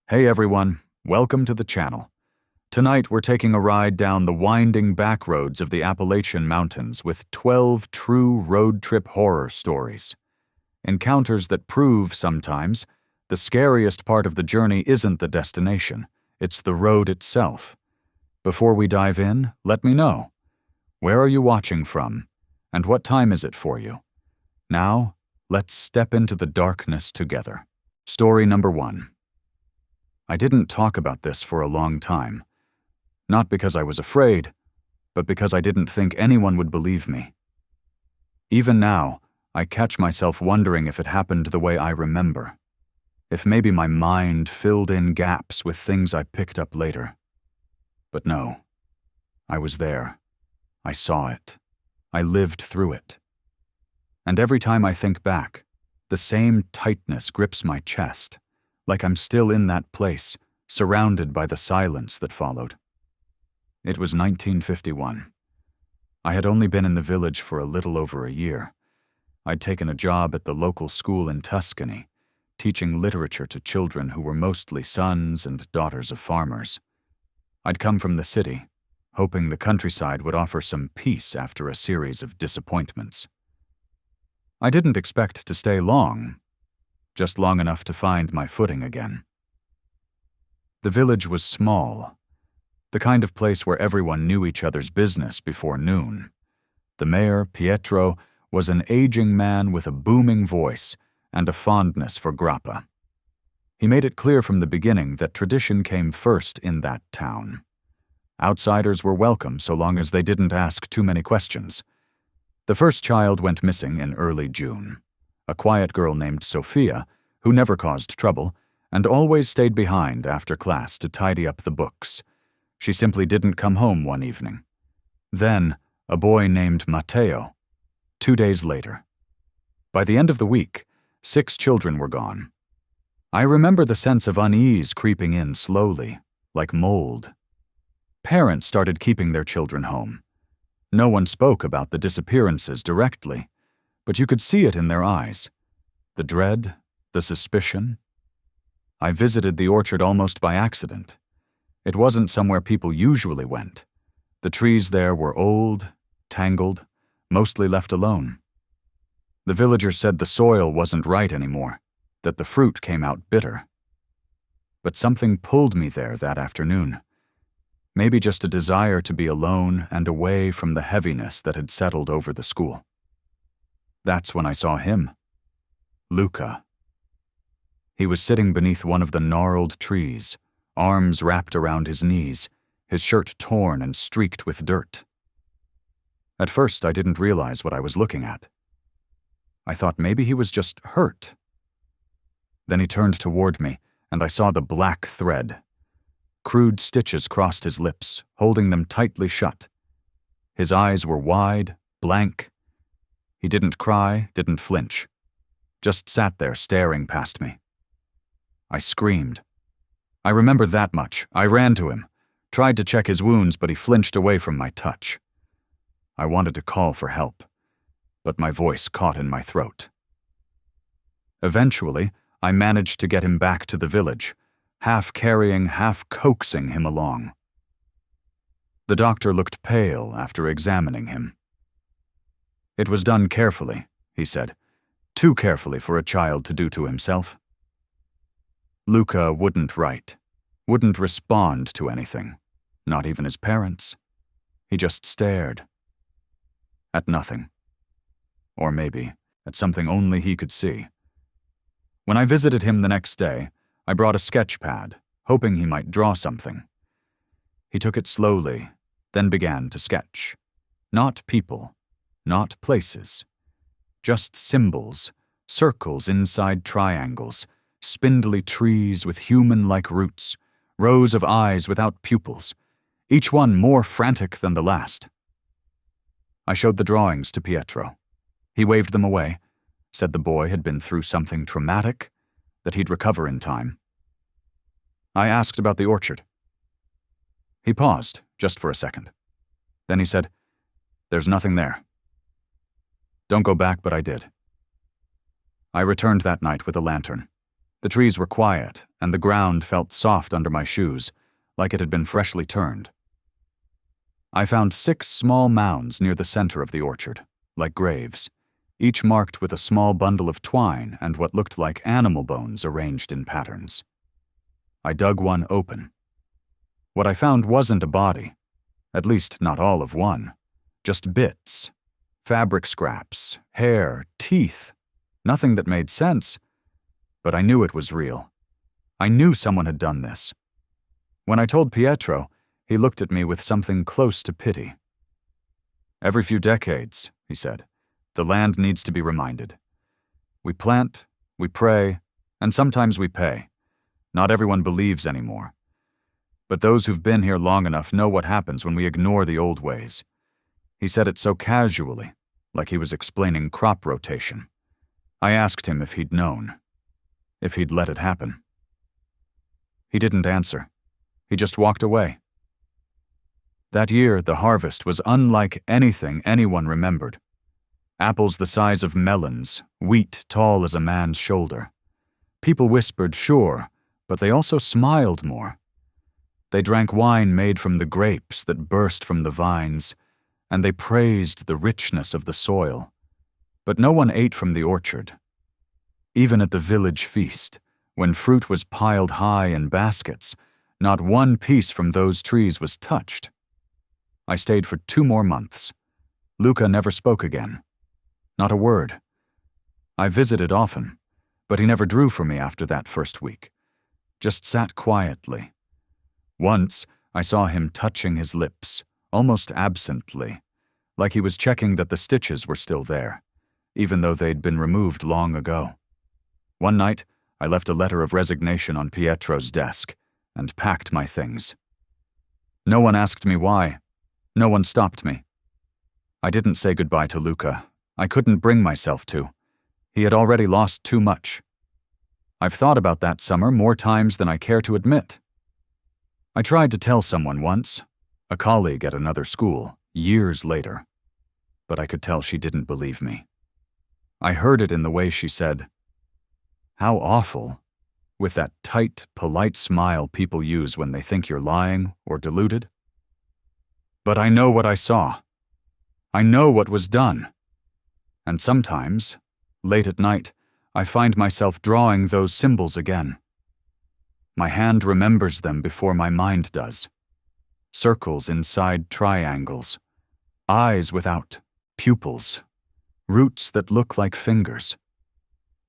Hey everyone, welcome to the channel. Tonight we're taking a ride down the winding back roads of the Appalachian Mountains with 12 true road trip horror stories. Encounters that prove sometimes the scariest part of the journey isn't the destination, it's the road itself. Before we dive in, let me know. Where are you watching from? And what time is it for you? Now, let's step into the darkness together. Story number 1. I didn't talk about this for a long time. Not because I was afraid, but because I didn't think anyone would believe me. Even now, I catch myself wondering if it happened the way I remember. If maybe my mind filled in gaps with things I picked up later. But no, I was there. I saw it. I lived through it. And every time I think back, the same tightness grips my chest, like I'm still in that place, surrounded by the silence that followed. It was 1951. I had only been in the village for a little over a year. I'd taken a job at the local school in Tuscany, teaching literature to children who were mostly sons and daughters of farmers. I'd come from the city, hoping the countryside would offer some peace after a series of disappointments. I didn't expect to stay long, just long enough to find my footing again. The village was small, the kind of place where everyone knew each other's business before noon. The mayor, Pietro, was an aging man with a booming voice and a fondness for grappa. He made it clear from the beginning that tradition came first in that town. Outsiders were welcome so long as they didn't ask too many questions. The first child went missing in early June. A quiet girl named Sophia, who never caused trouble, and always stayed behind after class to tidy up the books. She simply didn't come home one evening. Then, a boy named Matteo. 2 days later. By the end of the week, 6 children were gone. I remember the sense of unease creeping in slowly, like mold. Parents started keeping their children home. No one spoke about the disappearances directly, but you could see it in their eyes. The dread, the suspicion. I visited the orchard almost by accident. It wasn't somewhere people usually went. The trees there were old, tangled, mostly left alone. The villagers said the soil wasn't right anymore, that the fruit came out bitter. But something pulled me there that afternoon. Maybe just a desire to be alone and away from the heaviness that had settled over the school. That's when I saw him. Luca. He was sitting beneath one of the gnarled trees, arms wrapped around his knees, his shirt torn and streaked with dirt. At first, I didn't realize what I was looking at. I thought maybe he was just hurt. Then he turned toward me, and I saw the black thread. Crude stitches crossed his lips, holding them tightly shut. His eyes were wide, blank. He didn't cry, didn't flinch. Just sat there staring past me. I screamed. I remember that much. I ran to him, tried to check his wounds, but he flinched away from my touch. I wanted to call for help, but my voice caught in my throat. Eventually, I managed to get him back to the village, half carrying, half coaxing him along. The doctor looked pale after examining him. It was done carefully, he said, too carefully for a child to do to himself. Luca wouldn't write, wouldn't respond to anything, not even his parents. He just stared. At nothing. Or maybe at something only he could see. When I visited him the next day, I brought a sketch pad, hoping he might draw something. He took it slowly, then began to sketch. Not people, not places. Just symbols, circles inside triangles, spindly trees with human-like roots, rows of eyes without pupils, each one more frantic than the last. I showed the drawings to Pietro. He waved them away, said the boy had been through something traumatic, that he'd recover in time. I asked about the orchard. He paused, just for a second. Then he said, "There's nothing there." Don't go back, but I did. I returned that night with a lantern. The trees were quiet, and the ground felt soft under my shoes, like it had been freshly turned. I found 6 small mounds near the center of the orchard, like graves, each marked with a small bundle of twine and what looked like animal bones arranged in patterns. I dug one open. What I found wasn't a body, at least not all of one, just bits, fabric scraps, hair, teeth, nothing that made sense, but I knew it was real. I knew someone had done this. When I told Pietro, he looked at me with something close to pity. "Every few decades," he said, "the land needs to be reminded. We plant, we pray, and sometimes we pay. Not everyone believes anymore. But those who've been here long enough know what happens when we ignore the old ways." He said it so casually, like he was explaining crop rotation. I asked him if he'd known, if he'd let it happen. He didn't answer. He just walked away. That year, the harvest was unlike anything anyone remembered. Apples the size of melons, wheat tall as a man's shoulder. People whispered, sure, but they also smiled more. They drank wine made from the grapes that burst from the vines, and they praised the richness of the soil. But no one ate from the orchard. Even at the village feast, when fruit was piled high in baskets, not one piece from those trees was touched. I stayed for 2 more months. Luca never spoke again. Not a word. I visited often, but he never drew for me after that first week. Just sat quietly. Once, I saw him touching his lips, almost absently, like he was checking that the stitches were still there, even though they'd been removed long ago. One night, I left a letter of resignation on Pietro's desk and packed my things. No one asked me why. No one stopped me. I didn't say goodbye to Luca. I couldn't bring myself to. He had already lost too much. I've thought about that summer more times than I care to admit. I tried to tell someone once, a colleague at another school, years later, but I could tell she didn't believe me. I heard it in the way she said, "How awful," with that tight, polite smile people use when they think you're lying or deluded. But I know what I saw. I know what was done. And sometimes, late at night, I find myself drawing those symbols again. My hand remembers them before my mind does. Circles inside triangles, eyes without pupils, roots that look like fingers.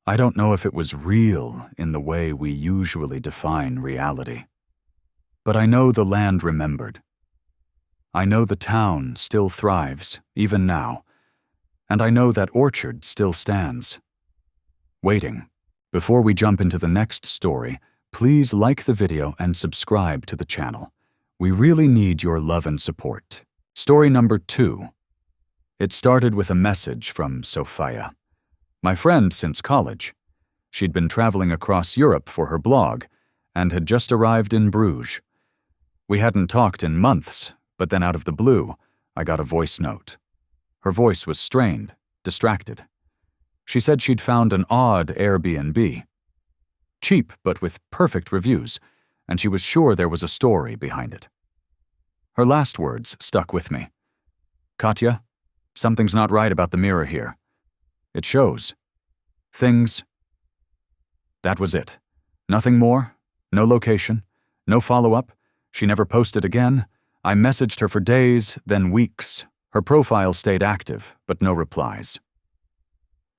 I don't know if it was real in the way we usually define reality. But I know the land remembered. I know the town still thrives, even now, and I know that orchard still stands. Waiting. Before we jump into the next story, please like the video and subscribe to the channel. We really need your love and support. Story number 2. It started with a message from Sophia, my friend since college. She'd been traveling across Europe for her blog and had just arrived in Bruges. We hadn't talked in months, but then out of the blue, I got a voice note. Her voice was strained, distracted. She said she'd found an odd Airbnb. Cheap, but with perfect reviews, and she was sure there was a story behind it. Her last words stuck with me. "Katya, something's not right about the mirror here. It shows. Things." That was it. Nothing more, no location, no follow-up. She never posted again. I messaged her for days, then weeks. Her profile stayed active, but no replies.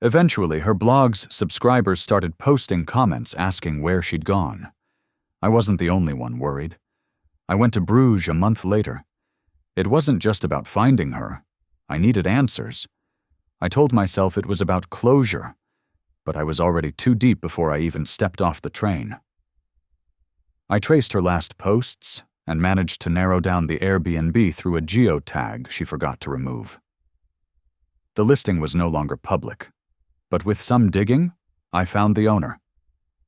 Eventually, her blog's subscribers started posting comments asking where she'd gone. I wasn't the only one worried. I went to Bruges a month later. It wasn't just about finding her. I needed answers. I told myself it was about closure, but I was already too deep before I even stepped off the train. I traced her last posts and managed to narrow down the Airbnb through a geotag she forgot to remove. The listing was no longer public, but with some digging, I found the owner,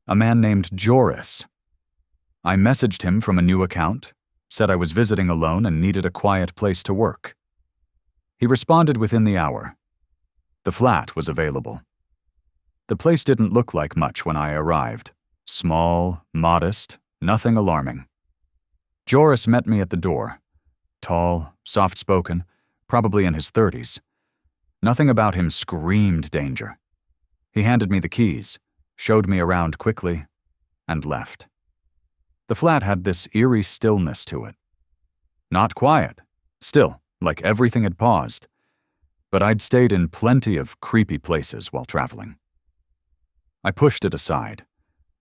a man named Joris. I messaged him from a new account, said I was visiting alone and needed a quiet place to work. He responded within the hour. The flat was available. The place didn't look like much when I arrived. Small, modest, nothing alarming. Joris met me at the door. Tall, soft-spoken, probably in his 30s. Nothing about him screamed danger. He handed me the keys, showed me around quickly, and left. The flat had this eerie stillness to it. Not quiet, still, like everything had paused. But I'd stayed in plenty of creepy places while traveling. I pushed it aside.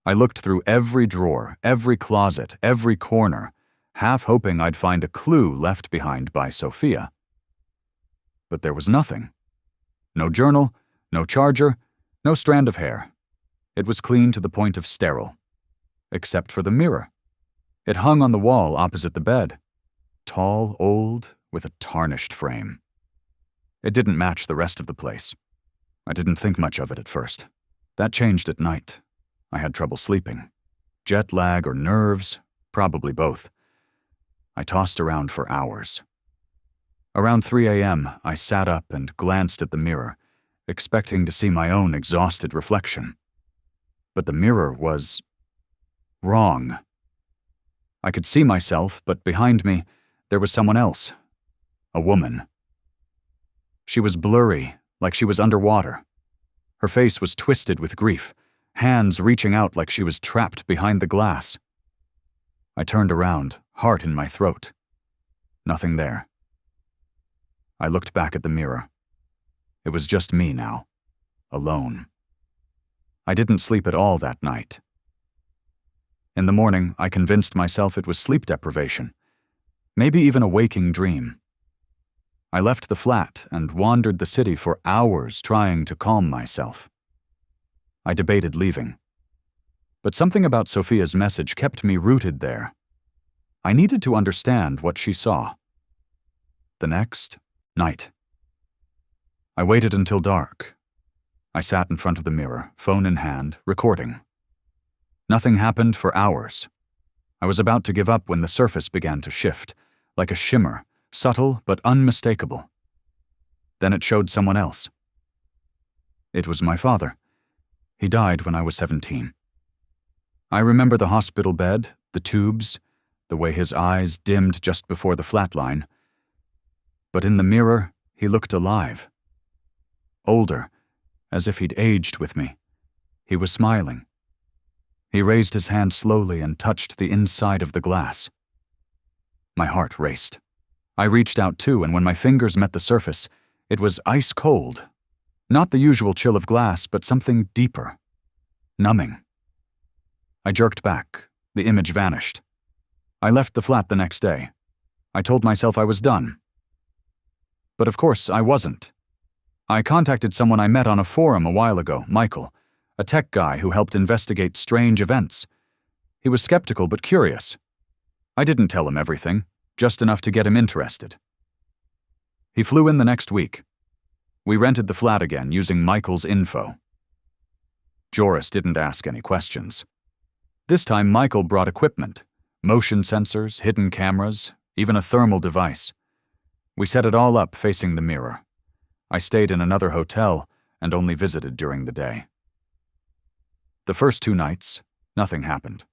I looked through every drawer, every closet, every corner, half hoping I'd find a clue left behind by Sophia. But there was nothing. No journal, no charger, no strand of hair. It was clean to the point of sterile. Except for the mirror. It hung on the wall opposite the bed. Tall, old, with a tarnished frame. It didn't match the rest of the place. I didn't think much of it at first. That changed at night. I had trouble sleeping. Jet lag or nerves, probably both. I tossed around for hours. Around 3 a.m., I sat up and glanced at the mirror, expecting to see my own exhausted reflection. But the mirror was wrong. I could see myself, but behind me, there was someone else. A woman. She was blurry, like she was underwater. Her face was twisted with grief, hands reaching out like she was trapped behind the glass. I turned around, heart in my throat. Nothing there. I looked back at the mirror. It was just me now, alone. I didn't sleep at all that night. In the morning, I convinced myself it was sleep deprivation, maybe even a waking dream. I left the flat and wandered the city for hours trying to calm myself. I debated leaving. But something about Sophia's message kept me rooted there. I needed to understand what she saw. The next night. I waited until dark. I sat in front of the mirror, phone in hand, recording. Nothing happened for hours. I was about to give up when the surface began to shift, like a shimmer, subtle but unmistakable. Then it showed someone else. It was my father. He died when I was 17. I remember the hospital bed, the tubes, the way his eyes dimmed just before the flatline. But in the mirror, he looked alive. Older, as if he'd aged with me. He was smiling. He raised his hand slowly and touched the inside of the glass. My heart raced. I reached out too, and when my fingers met the surface, it was ice cold. Not the usual chill of glass, but something deeper. Numbing. I jerked back. The image vanished. I left the flat the next day. I told myself I was done. But of course, I wasn't. I contacted someone I met on a forum a while ago, Michael, a tech guy who helped investigate strange events. He was skeptical but curious. I didn't tell him everything, just enough to get him interested. He flew in the next week. We rented the flat again using Michael's info. Joris didn't ask any questions. This time Michael brought equipment, motion sensors, hidden cameras, even a thermal device. We set it all up facing the mirror. I stayed in another hotel and only visited during the day. The first 2 nights, nothing happened.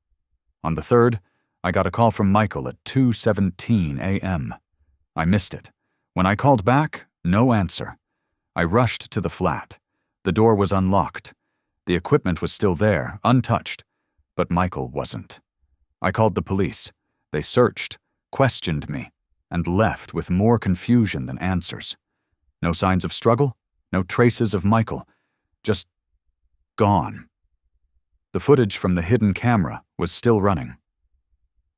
On the third, I got a call from Michael at 2:17 a.m. I missed it. When I called back, no answer. I rushed to the flat. The door was unlocked. The equipment was still there, untouched, but Michael wasn't. I called the police. They searched, questioned me, and left with more confusion than answers. No signs of struggle, no traces of Michael, just gone. The footage from the hidden camera was still running.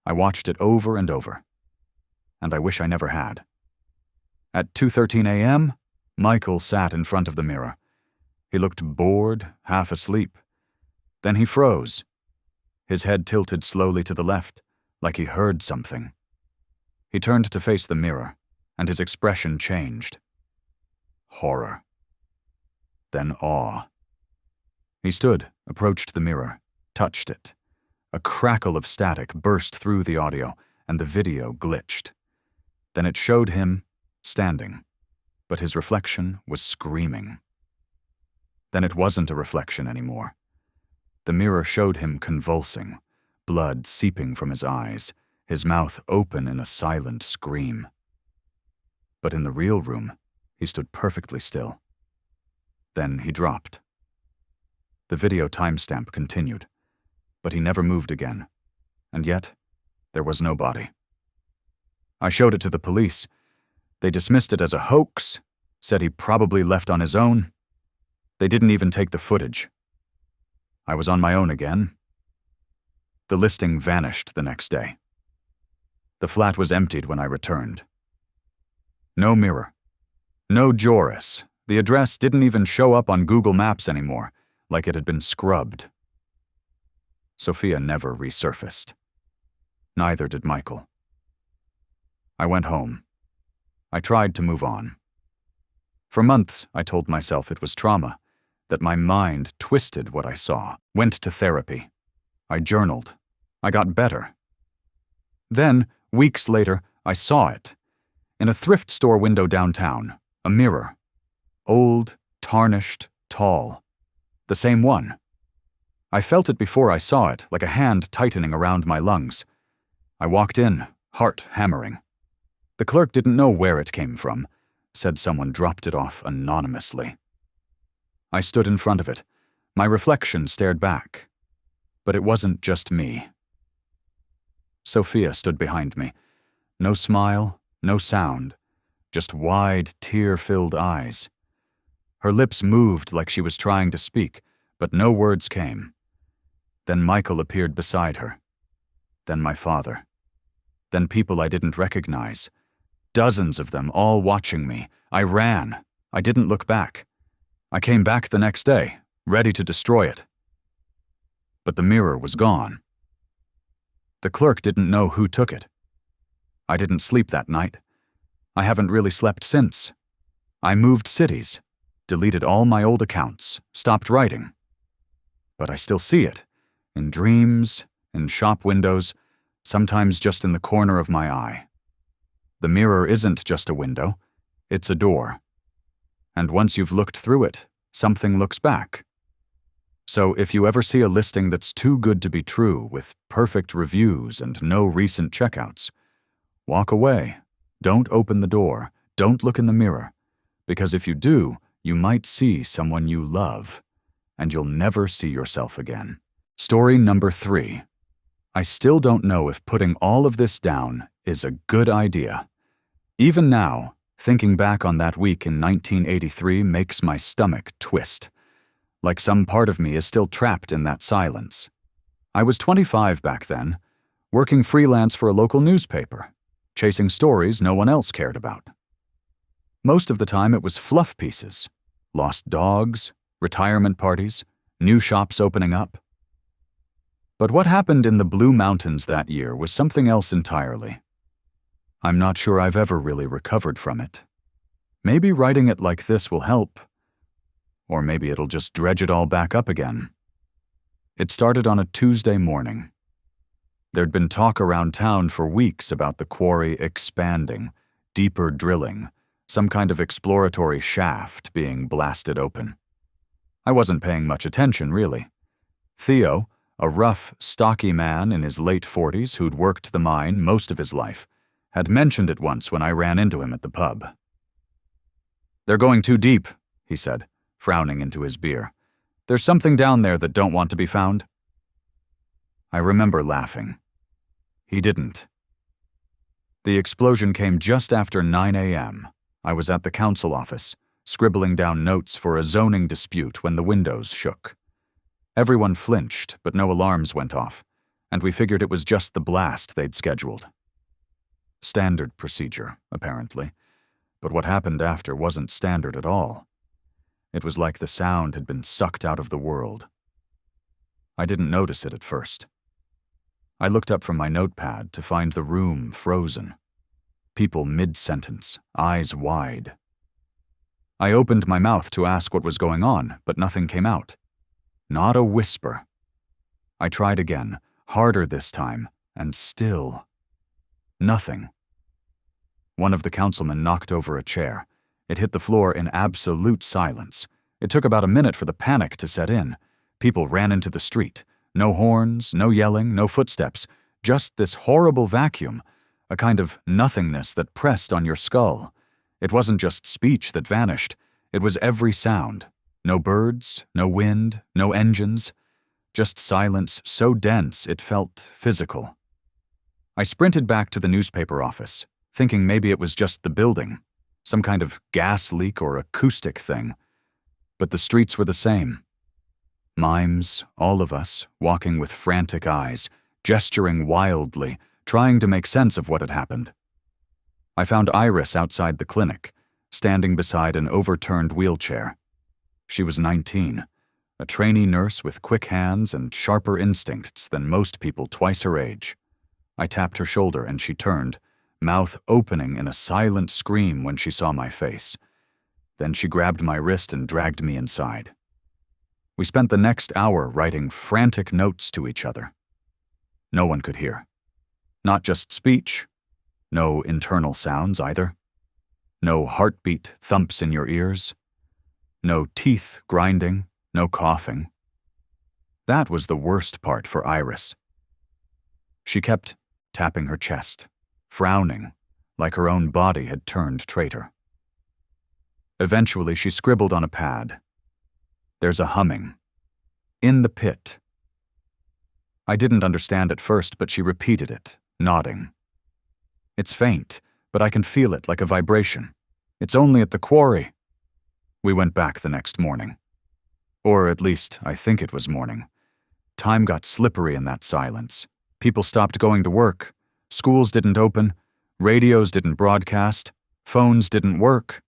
I watched it over and over, and I wish I never had. At 2:13 a.m., Michael sat in front of the mirror. He looked bored, half asleep. Then he froze. His head tilted slowly to the left, like he heard something. He turned to face the mirror, and his expression changed. Horror. Then awe. He stood, approached the mirror, touched it. A crackle of static burst through the audio, and the video glitched. Then it showed him standing, but his reflection was screaming. Then it wasn't a reflection anymore. The mirror showed him convulsing, blood seeping from his eyes, his mouth open in a silent scream. But in the real room, he stood perfectly still. Then he dropped. The video timestamp continued, but he never moved again, and yet there was no body. I showed it to the police. They dismissed it as a hoax, said he probably left on his own. They didn't even take the footage. I was on my own again. The listing vanished the next day. The flat was emptied when I returned. No mirror. No Joris. The address didn't even show up on Google Maps anymore, like it had been scrubbed. Sophia never resurfaced. Neither did Michael. I went home. I tried to move on. For months, I told myself it was trauma, that my mind twisted what I saw, went to therapy. I journaled. I got better. Then, weeks later, I saw it. In a thrift store window downtown, a mirror. Old, tarnished, tall. The same one. I felt it before I saw it, like a hand tightening around my lungs. I walked in, heart hammering. The clerk didn't know where it came from, said someone dropped it off anonymously. I stood in front of it. My reflection stared back. But it wasn't just me. Sophia stood behind me. No smile, no sound, just wide, tear-filled eyes. Her lips moved like she was trying to speak, but no words came. Then Michael appeared beside her. Then my father. Then people I didn't recognize. Dozens of them, all watching me. I ran. I didn't look back. I came back the next day, ready to destroy it. But the mirror was gone. The clerk didn't know who took it. I didn't sleep that night. I haven't really slept since. I moved cities, deleted all my old accounts, stopped writing. But I still see it, in dreams, in shop windows, sometimes just in the corner of my eye. The mirror isn't just a window, it's a door. And once you've looked through it, something looks back. So if you ever see a listing that's too good to be true, with perfect reviews and no recent checkouts, walk away. Don't open the door. Don't look in the mirror. Because if you do, you might see someone you love, and you'll never see yourself again. Story number 3. I still don't know if putting all of this down is a good idea. Even now, thinking back on that week in 1983 makes my stomach twist. Like some part of me is still trapped in that silence. I was 25 back then, working freelance for a local newspaper, chasing stories no one else cared about. Most of the time it was fluff pieces, lost dogs, retirement parties, new shops opening up. But what happened in the Blue Mountains that year was something else entirely. I'm not sure I've ever really recovered from it. Maybe writing it like this will help. Or maybe it'll just dredge it all back up again. It started on a Tuesday morning. There'd been talk around town for weeks about the quarry expanding, deeper drilling, some kind of exploratory shaft being blasted open. I wasn't paying much attention, really. Theo, a rough, stocky man in his late 40s who'd worked the mine most of his life, had mentioned it once when I ran into him at the pub. "They're going too deep," he said, frowning into his beer. "There's something down there that don't want to be found." I remember laughing. He didn't. The explosion came just after 9 a.m. I was at the council office, scribbling down notes for a zoning dispute when the windows shook. Everyone flinched, but no alarms went off, and we figured it was just the blast they'd scheduled. Standard procedure, apparently, but what happened after wasn't standard at all. It was like the sound had been sucked out of the world. I didn't notice it at first. I looked up from my notepad to find the room frozen. People mid-sentence, eyes wide. I opened my mouth to ask what was going on, but nothing came out. Not a whisper. I tried again, harder this time, and still. Nothing. One of the councilmen knocked over a chair. It hit the floor in absolute silence. It took about a minute for the panic to set in. People ran into the street. No horns, no yelling, no footsteps. Just this horrible vacuum, a kind of nothingness that pressed on your skull. It wasn't just speech that vanished. It was every sound. No birds, no wind, no engines. Just silence so dense it felt physical. I sprinted back to the newspaper office, thinking maybe it was just the building, some kind of gas leak or acoustic thing. But the streets were the same. Mimes, all of us, walking with frantic eyes, gesturing wildly, trying to make sense of what had happened. I found Iris outside the clinic, standing beside an overturned wheelchair. She was 19, a trainee nurse with quick hands and sharper instincts than most people twice her age. I tapped her shoulder and she turned, mouth opening in a silent scream when she saw my face. Then she grabbed my wrist and dragged me inside. We spent the next hour writing frantic notes to each other. No one could hear. Not just speech. No internal sounds either. No heartbeat thumps in your ears. No teeth grinding, no coughing. That was the worst part for Iris. She kept tapping her chest, frowning, like her own body had turned traitor. Eventually, she scribbled on a pad. There's a humming. In the pit. I didn't understand at first, but she repeated it, nodding. It's faint, but I can feel it like a vibration. It's only at the quarry. We went back the next morning. Or at least, I think it was morning. Time got slippery in that silence. People stopped going to work. Schools didn't open. Radios didn't broadcast. Phones didn't work.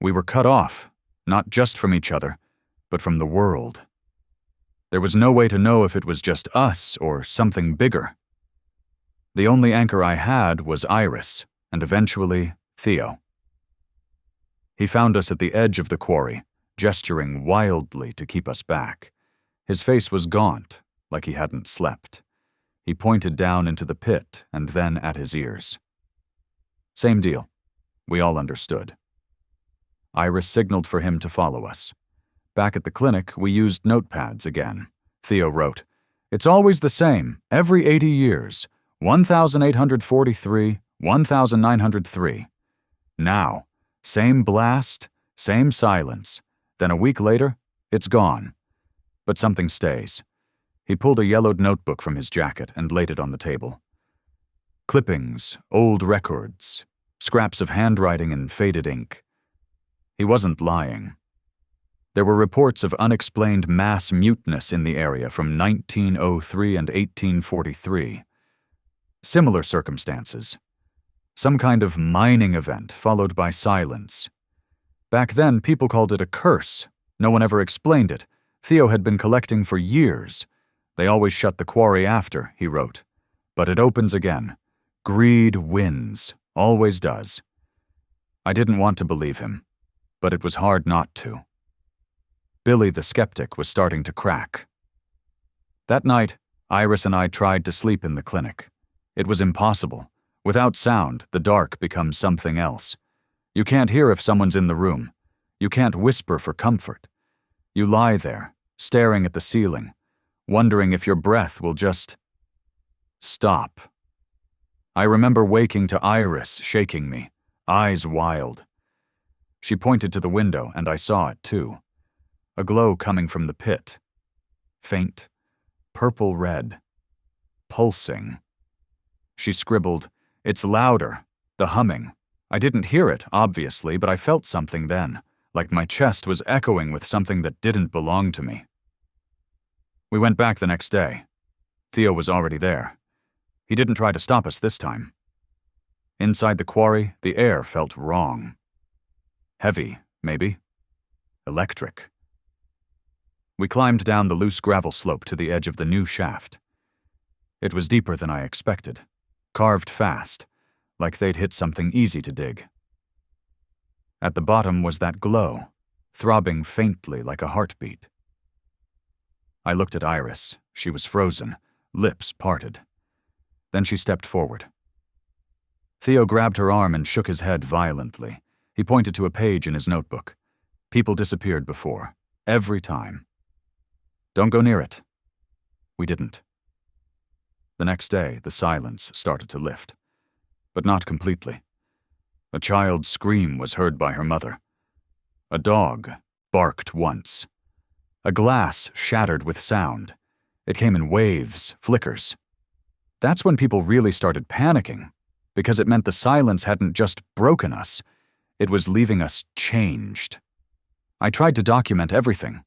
We were cut off, not just from each other, but from the world. There was no way to know if it was just us or something bigger. The only anchor I had was Iris, and eventually Theo. He found us at the edge of the quarry, gesturing wildly to keep us back. His face was gaunt, like he hadn't slept. He pointed down into the pit and then at his ears. Same deal. We all understood. Iris signaled for him to follow us. Back at the clinic, we used notepads again. Theo wrote, "It's always the same, every 80 years. 1,843, 1,903. Now, same blast, same silence. Then a week later, it's gone. But something stays." He pulled a yellowed notebook from his jacket and laid it on the table. Clippings, old records, scraps of handwriting and faded ink. He wasn't lying. There were reports of unexplained mass muteness in the area from 1903 and 1843. Similar circumstances. Some kind of mining event followed by silence. Back then, people called it a curse. No one ever explained it. Theo had been collecting for years. They always shut the quarry after, he wrote. But it opens again. Greed wins. Always does. I didn't want to believe him, but it was hard not to. Billy the skeptic was starting to crack. That night, Iris and I tried to sleep in the clinic. It was impossible. Without sound, the dark becomes something else. You can't hear if someone's in the room. You can't whisper for comfort. You lie there, staring at the ceiling, wondering if your breath will just stop. I remember waking to Iris shaking me, eyes wild. She pointed to the window, and I saw it too. A glow coming from the pit. Faint, purple-red, pulsing. She scribbled, "It's louder, the humming. I didn't hear it, obviously, but I felt something then, like my chest was echoing with something that didn't belong to me." We went back the next day. Theo was already there. He didn't try to stop us this time. Inside the quarry, the air felt wrong. Heavy, maybe. Electric. We climbed down the loose gravel slope to the edge of the new shaft. It was deeper than I expected, carved fast, like they'd hit something easy to dig. At the bottom was that glow, throbbing faintly like a heartbeat. I looked at Iris. She was frozen, lips parted. Then she stepped forward. Theo grabbed her arm and shook his head violently. He pointed to a page in his notebook. People disappeared before, every time. Don't go near it." We didn't. The next day, the silence started to lift, but not completely. A child's scream was heard by her mother. A dog barked once. A glass shattered with sound. It came in waves, flickers. That's when people really started panicking, because it meant the silence hadn't just broken us, it was leaving us changed. I tried to document everything.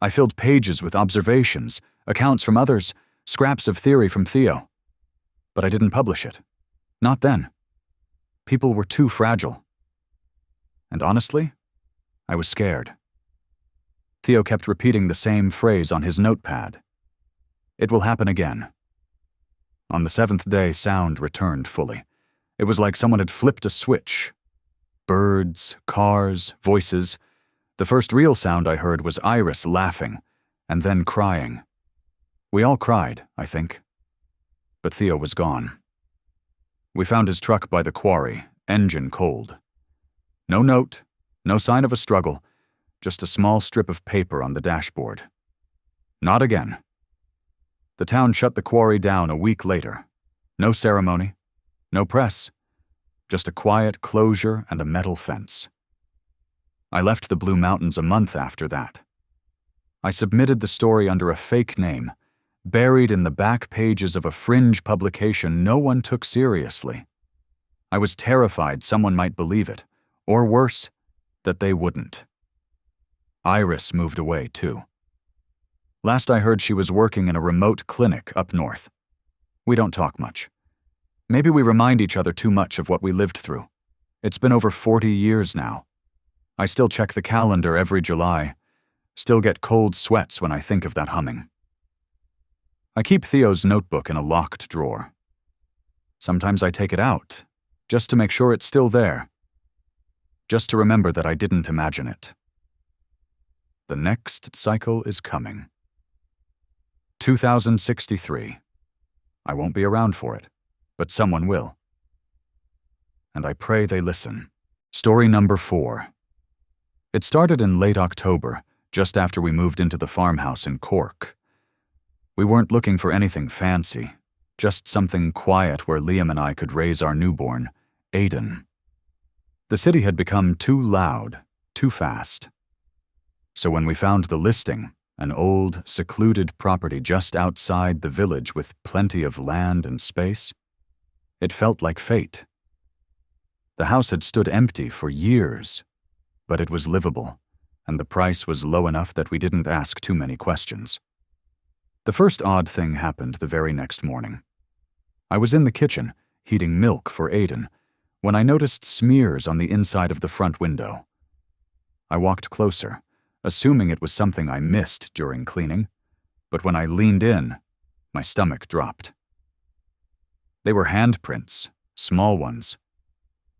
I filled pages with observations, accounts from others, scraps of theory from Theo. But I didn't publish it. Not then. People were too fragile. And honestly, I was scared. Theo kept repeating the same phrase on his notepad. "It will happen again." On the 7th day, sound returned fully. It was like someone had flipped a switch. Birds, cars, voices. The first real sound I heard was Iris laughing, and then crying. We all cried, I think. But Theo was gone. We found his truck by the quarry, engine cold. No note, no sign of a struggle, just a small strip of paper on the dashboard. Not again. The town shut the quarry down a week later. No ceremony, no press, just a quiet closure and a metal fence. I left the Blue Mountains a month after that. I submitted the story under a fake name, buried in the back pages of a fringe publication no one took seriously. I was terrified someone might believe it, or worse, that they wouldn't. Iris moved away, too. Last I heard, she was working in a remote clinic up north. We don't talk much. Maybe we remind each other too much of what we lived through. It's been over 40 years now. I still check the calendar every July, still get cold sweats when I think of that humming. I keep Theo's notebook in a locked drawer. Sometimes I take it out, just to make sure it's still there. Just to remember that I didn't imagine it. The next cycle is coming. 2063. I won't be around for it, but someone will. And I pray they listen. Story number 4. It started in late October, just after we moved into the farmhouse in Cork. We weren't looking for anything fancy, just something quiet where Liam and I could raise our newborn, Aiden. The city had become too loud, too fast. So when we found the listing, an old, secluded property just outside the village with plenty of land and space, it felt like fate. The house had stood empty for years, but it was livable, and the price was low enough that we didn't ask too many questions. The first odd thing happened the very next morning. I was in the kitchen, heating milk for Aiden, when I noticed smears on the inside of the front window. I walked closer, assuming it was something I missed during cleaning, but when I leaned in, my stomach dropped. They were handprints, small ones.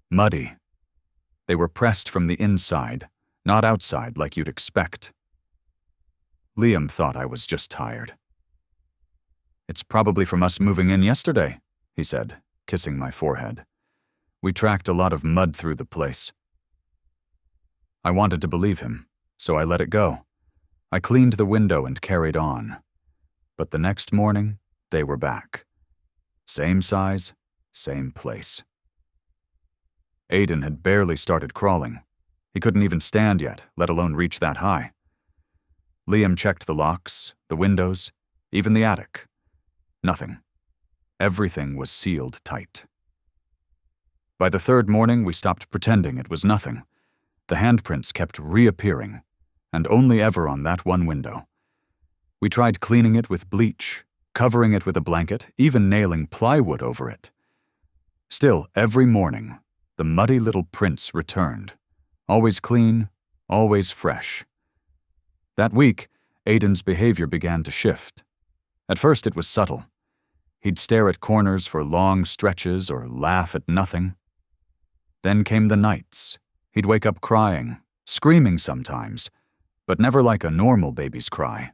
Muddy. They were pressed from the inside, not outside like you'd expect. Liam thought I was just tired. "It's probably from us moving in yesterday," he said, kissing my forehead. "We tracked a lot of mud through the place." I wanted to believe him, so I let it go. I cleaned the window and carried on. But the next morning, they were back. Same size, same place. Aiden had barely started crawling. He couldn't even stand yet, let alone reach that high. Liam checked the locks, the windows, even the attic. Nothing. Everything was sealed tight. By the third morning, we stopped pretending it was nothing. The handprints kept reappearing, and only ever on that one window. We tried cleaning it with bleach, covering it with a blanket, even nailing plywood over it. Still, every morning, the muddy little prints returned. Always clean, always fresh. That week, Aiden's behavior began to shift. At first, it was subtle. He'd stare at corners for long stretches or laugh at nothing. Then came the nights. He'd wake up crying, screaming sometimes, but never like a normal baby's cry.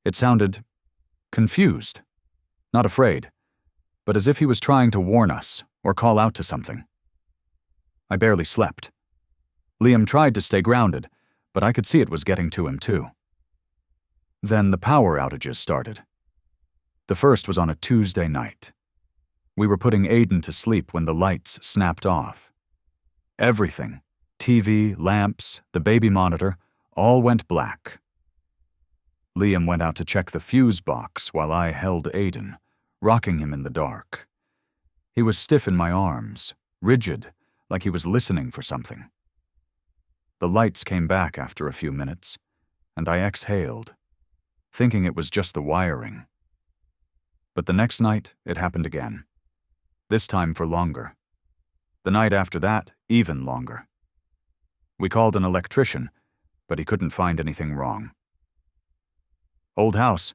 It sounded confused, not afraid, but as if he was trying to warn us or call out to something. I barely slept. Liam tried to stay grounded, but I could see it was getting to him too. Then the power outages started. The first was on a Tuesday night. We were putting Aiden to sleep when the lights snapped off. Everything, TV, lamps, the baby monitor, all went black. Liam went out to check the fuse box while I held Aiden, rocking him in the dark. He was stiff in my arms, rigid, like he was listening for something. The lights came back after a few minutes, and I exhaled, thinking it was just the wiring. But the next night, it happened again. This time for longer. The night after that, even longer. We called an electrician, but he couldn't find anything wrong. "Old house.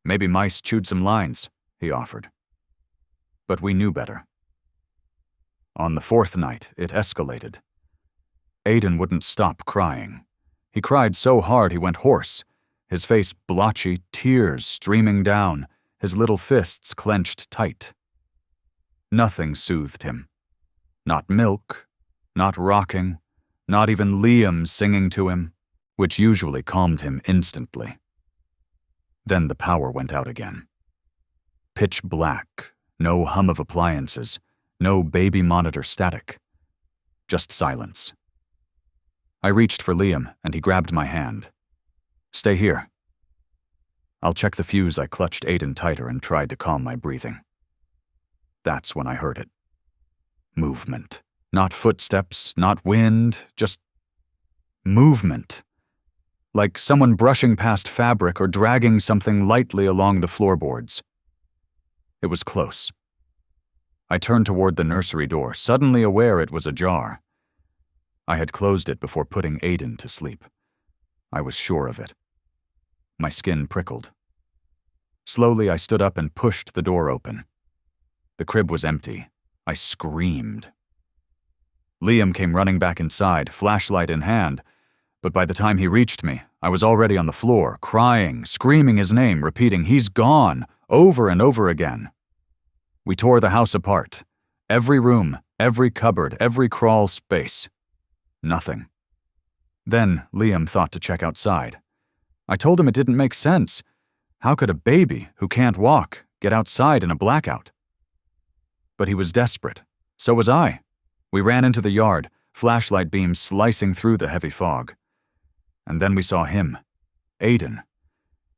Maybe mice chewed some lines," he offered. But we knew better. On the fourth night, it escalated. Aiden wouldn't stop crying. He cried so hard he went hoarse, his face blotchy, tears streaming down, his little fists clenched tight. Nothing soothed him. Not milk, not rocking, not even Liam singing to him, which usually calmed him instantly. Then the power went out again. Pitch black, no hum of appliances, no baby monitor static. Just silence. I reached for Liam, and he grabbed my hand. "Stay here." "I'll check the fuse." I clutched Aiden tighter and tried to calm my breathing. That's when I heard it. Movement. Not footsteps, not wind, just movement. Like someone brushing past fabric or dragging something lightly along the floorboards. It was close. I turned toward the nursery door, suddenly aware it was ajar. I had closed it before putting Aiden to sleep. I was sure of it. My skin prickled. Slowly, I stood up and pushed the door open. The crib was empty. I screamed. Liam came running back inside, flashlight in hand, but by the time he reached me, I was already on the floor, crying, screaming his name, repeating, "He's gone," over and over again. We tore the house apart. Every room, every cupboard, every crawl space. Nothing. Then Liam thought to check outside. I told him it didn't make sense. How could a baby who can't walk get outside in a blackout? But he was desperate. So was I. We ran into the yard, flashlight beams slicing through the heavy fog. And then we saw him, Aiden.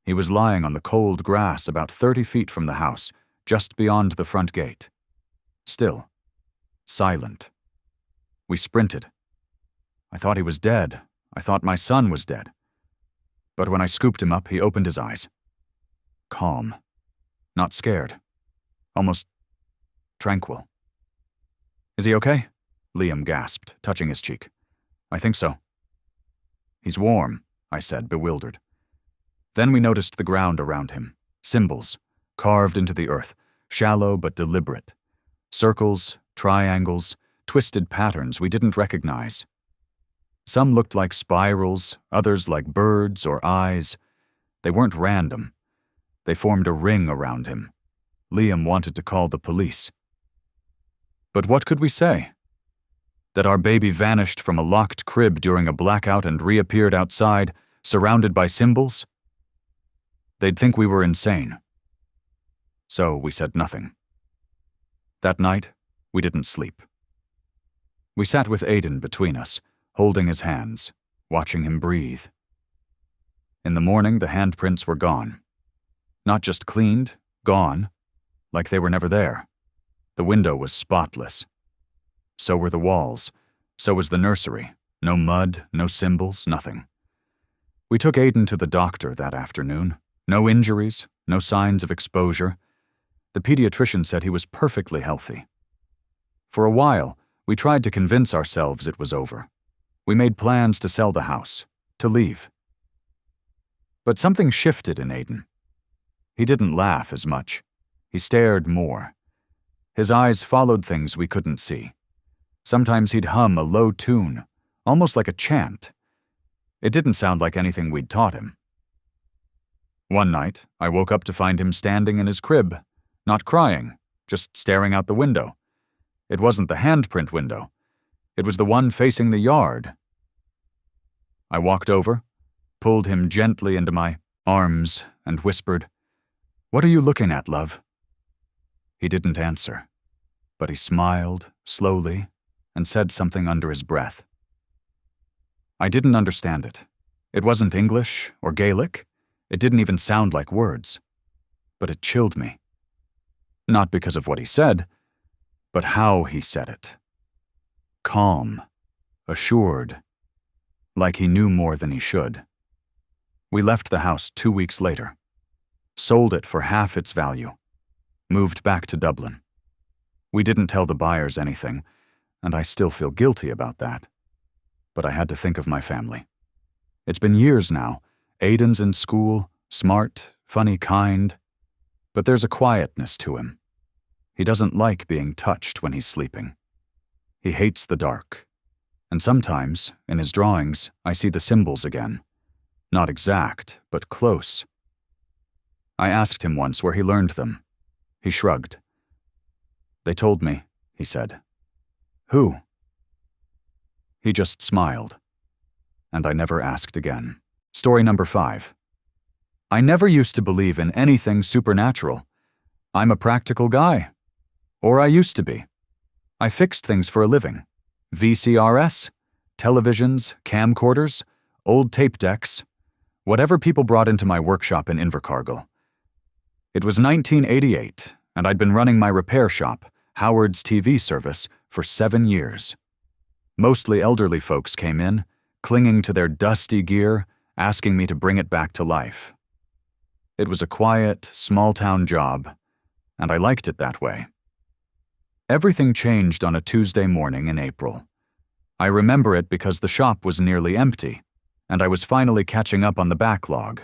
He was lying on the cold grass about 30 feet from the house, just beyond the front gate. Still. Silent. We sprinted. I thought he was dead. I thought my son was dead. But when I scooped him up, he opened his eyes. Calm. Not scared. Almost tranquil. "Is he okay?" Liam gasped, touching his cheek. "I think so." "He's warm," I said, bewildered. Then we noticed the ground around him. Symbols, carved into the earth, shallow but deliberate. Circles, triangles, twisted patterns we didn't recognize. Some looked like spirals, others like birds or eyes. They weren't random. They formed a ring around him. Liam wanted to call the police. But what could we say? That our baby vanished from a locked crib during a blackout and reappeared outside, surrounded by symbols? They'd think we were insane. So we said nothing. That night, we didn't sleep. We sat with Aiden between us, holding his hands, watching him breathe. In the morning, the handprints were gone. Not just cleaned, gone, like they were never there. The window was spotless. So were the walls. So was the nursery. No mud, no symbols, nothing. We took Aiden to the doctor that afternoon. No injuries, no signs of exposure. The pediatrician said he was perfectly healthy. For a while, we tried to convince ourselves it was over. We made plans to sell the house, to leave. But something shifted in Aiden. He didn't laugh as much. He stared more. His eyes followed things we couldn't see. Sometimes he'd hum a low tune, almost like a chant. It didn't sound like anything we'd taught him. One night, I woke up to find him standing in his crib, not crying, just staring out the window. It wasn't the handprint window. It was the one facing the yard. I walked over, pulled him gently into my arms, and whispered, "What are you looking at, love?" He didn't answer, but he smiled, slowly, and said something under his breath. I didn't understand it. It wasn't English or Gaelic. It didn't even sound like words. But it chilled me. Not because of what he said, but how he said it. Calm, assured, like he knew more than he should. We left the house 2 weeks later, sold it for half its value, moved back to Dublin. We didn't tell the buyers anything, and I still feel guilty about that. But I had to think of my family. It's been years now. Aidan's in school, smart, funny, kind. But there's a quietness to him. He doesn't like being touched when he's sleeping. He hates the dark. And sometimes, in his drawings, I see the symbols again. Not exact, but close. I asked him once where he learned them. He shrugged. "They told me," he said. "Who?" He just smiled. And I never asked again. Story number 5. I never used to believe in anything supernatural. I'm a practical guy. Or I used to be. I fixed things for a living. VCRs, televisions, camcorders, old tape decks, whatever people brought into my workshop in Invercargill. It was 1988, and I'd been running my repair shop, Howard's TV service, for 7 years. Mostly elderly folks came in, clinging to their dusty gear, asking me to bring it back to life. It was a quiet, small-town job, and I liked it that way. Everything changed on a Tuesday morning in April. I remember it because the shop was nearly empty, and I was finally catching up on the backlog.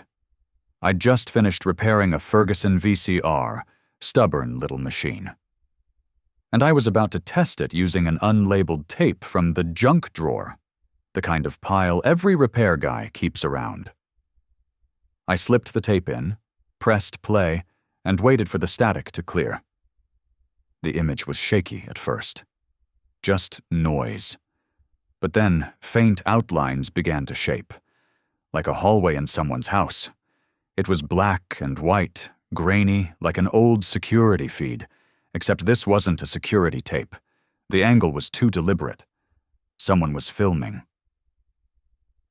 I'd just finished repairing a Ferguson VCR, stubborn little machine. And I was about to test it using an unlabeled tape from the junk drawer, the kind of pile every repair guy keeps around. I slipped the tape in, pressed play, and waited for the static to clear. The image was shaky at first. Just noise. But then faint outlines began to shape, like a hallway in someone's house. It was black and white, grainy, like an old security feed, except this wasn't a security tape. The angle was too deliberate. Someone was filming.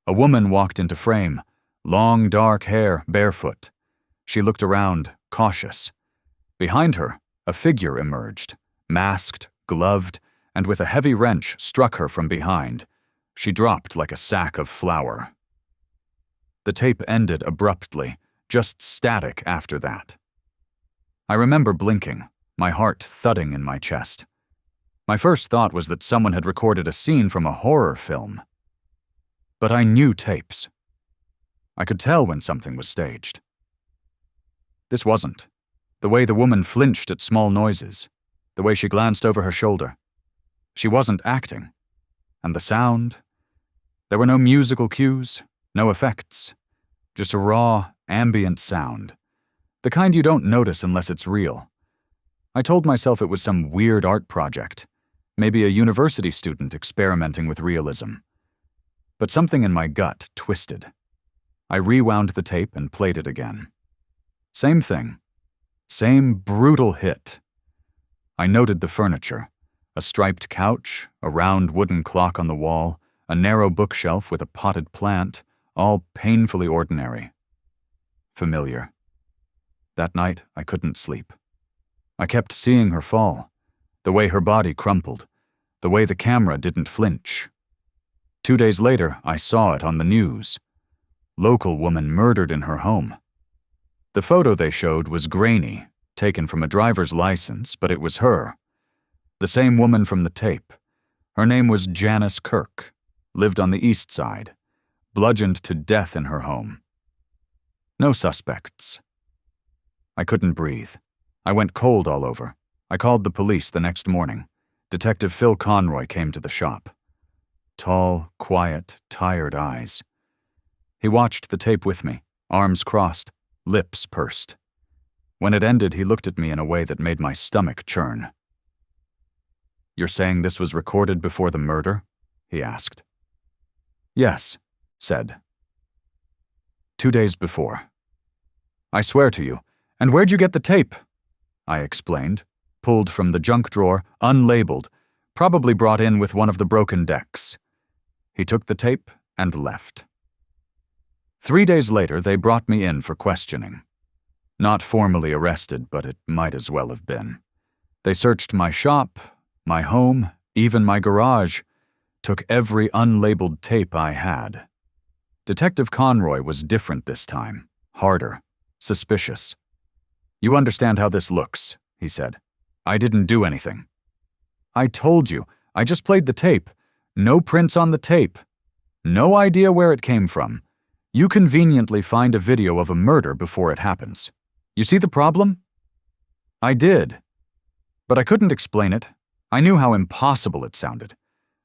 A woman walked into frame, long dark hair, barefoot. She looked around, cautious. Behind her, a figure emerged, masked, gloved, and with a heavy wrench struck her from behind. She dropped like a sack of flour. The tape ended abruptly, just static after that. I remember blinking, my heart thudding in my chest. My first thought was that someone had recorded a scene from a horror film. But I knew tapes. I could tell when something was staged. This wasn't. The way the woman flinched at small noises, the way she glanced over her shoulder. She wasn't acting. And the sound? There were no musical cues, no effects. Just a raw, ambient sound. The kind you don't notice unless it's real. I told myself it was some weird art project, maybe a university student experimenting with realism. But something in my gut twisted. I rewound the tape and played it again. Same thing. Same brutal hit. I noted the furniture. A striped couch, a round wooden clock on the wall, a narrow bookshelf with a potted plant, all painfully ordinary. Familiar. That night, I couldn't sleep. I kept seeing her fall, the way her body crumpled, the way the camera didn't flinch. 2 days later, I saw it on the news. Local woman murdered in her home. The photo they showed was grainy, taken from a driver's license, but it was her. The same woman from the tape. Her name was Janice Kirk, lived on the east side, bludgeoned to death in her home. No suspects. I couldn't breathe. I went cold all over. I called the police the next morning. Detective Phil Conroy came to the shop. Tall, quiet, tired eyes. He watched the tape with me, arms crossed, lips pursed. When it ended, he looked at me in a way that made my stomach churn. "You're saying this was recorded before the murder?" he asked. "Yes," said. 2 days before, I swear to you. And where'd you get the tape? I explained, pulled from the junk drawer, unlabeled, probably brought in with one of the broken decks. He took the tape and left. 3 days later, they brought me in for questioning. Not formally arrested, but it might as well have been. They searched my shop, my home, even my garage, took every unlabeled tape I had. Detective Conroy was different this time, harder, suspicious. You understand how this looks, he said. I didn't do anything. I told you, I just played the tape. No prints on the tape. No idea where it came from. You conveniently find a video of a murder before it happens. You see the problem? I did. But I couldn't explain it. I knew how impossible it sounded.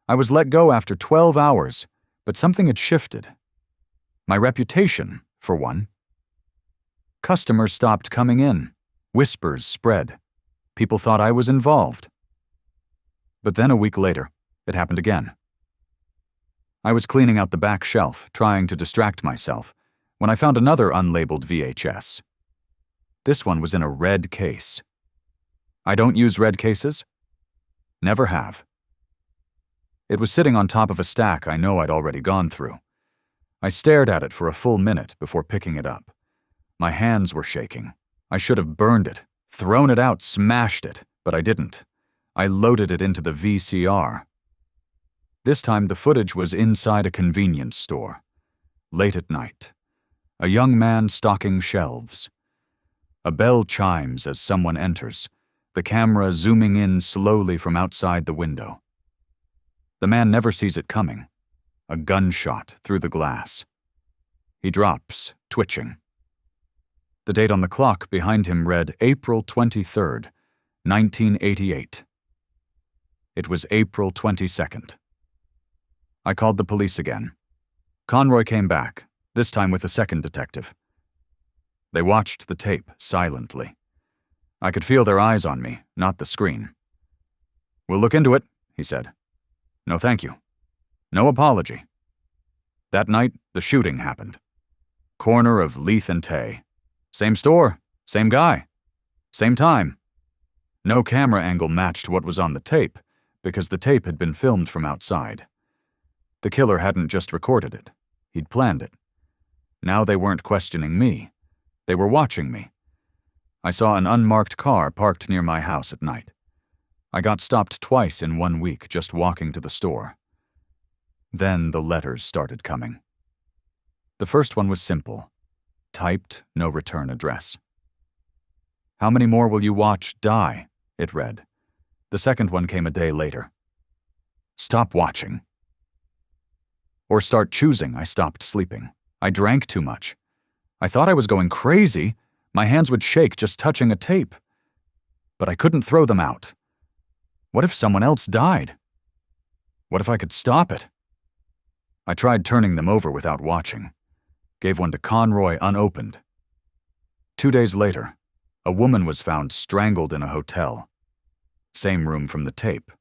I was let go after 12 hours, but something had shifted. My reputation, for one. Customers stopped coming in. Whispers spread. People thought I was involved. But then a week later, it happened again. I was cleaning out the back shelf, trying to distract myself, when I found another unlabeled VHS. This one was in a red case. I don't use red cases. Never have. It was sitting on top of a stack I know I'd already gone through. I stared at it for a full minute before picking it up. My hands were shaking. I should have burned it, thrown it out, smashed it, but I didn't. I loaded it into the VCR. This time the footage was inside a convenience store. Late at night. A young man stocking shelves. A bell chimes as someone enters, the camera zooming in slowly from outside the window. The man never sees it coming. A gunshot through the glass. He drops, twitching. The date on the clock behind him read April 23rd, 1988. It was April 22nd. I called the police again. Conroy came back, this time with a second detective. They watched the tape silently. I could feel their eyes on me, not the screen. We'll look into it, he said. No, thank you. No apology. That night, the shooting happened. Corner of Leith and Tay. Same store, same guy, same time. No camera angle matched what was on the tape, because the tape had been filmed from outside. The killer hadn't just recorded it. He'd planned it. Now they weren't questioning me. They were watching me. I saw an unmarked car parked near my house at night. I got stopped twice in 1 week just walking to the store. Then the letters started coming. The first one was simple. Typed, no return address. How many more will you watch die? It read. The second one came a day later. Stop watching. Or start choosing. I stopped sleeping. I drank too much. I thought I was going crazy. My hands would shake just touching a tape. But I couldn't throw them out. What if someone else died? What if I could stop it? I tried turning them over without watching. Gave one to Conroy unopened. 2 days later, a woman was found strangled in a hotel. Same room from the tape.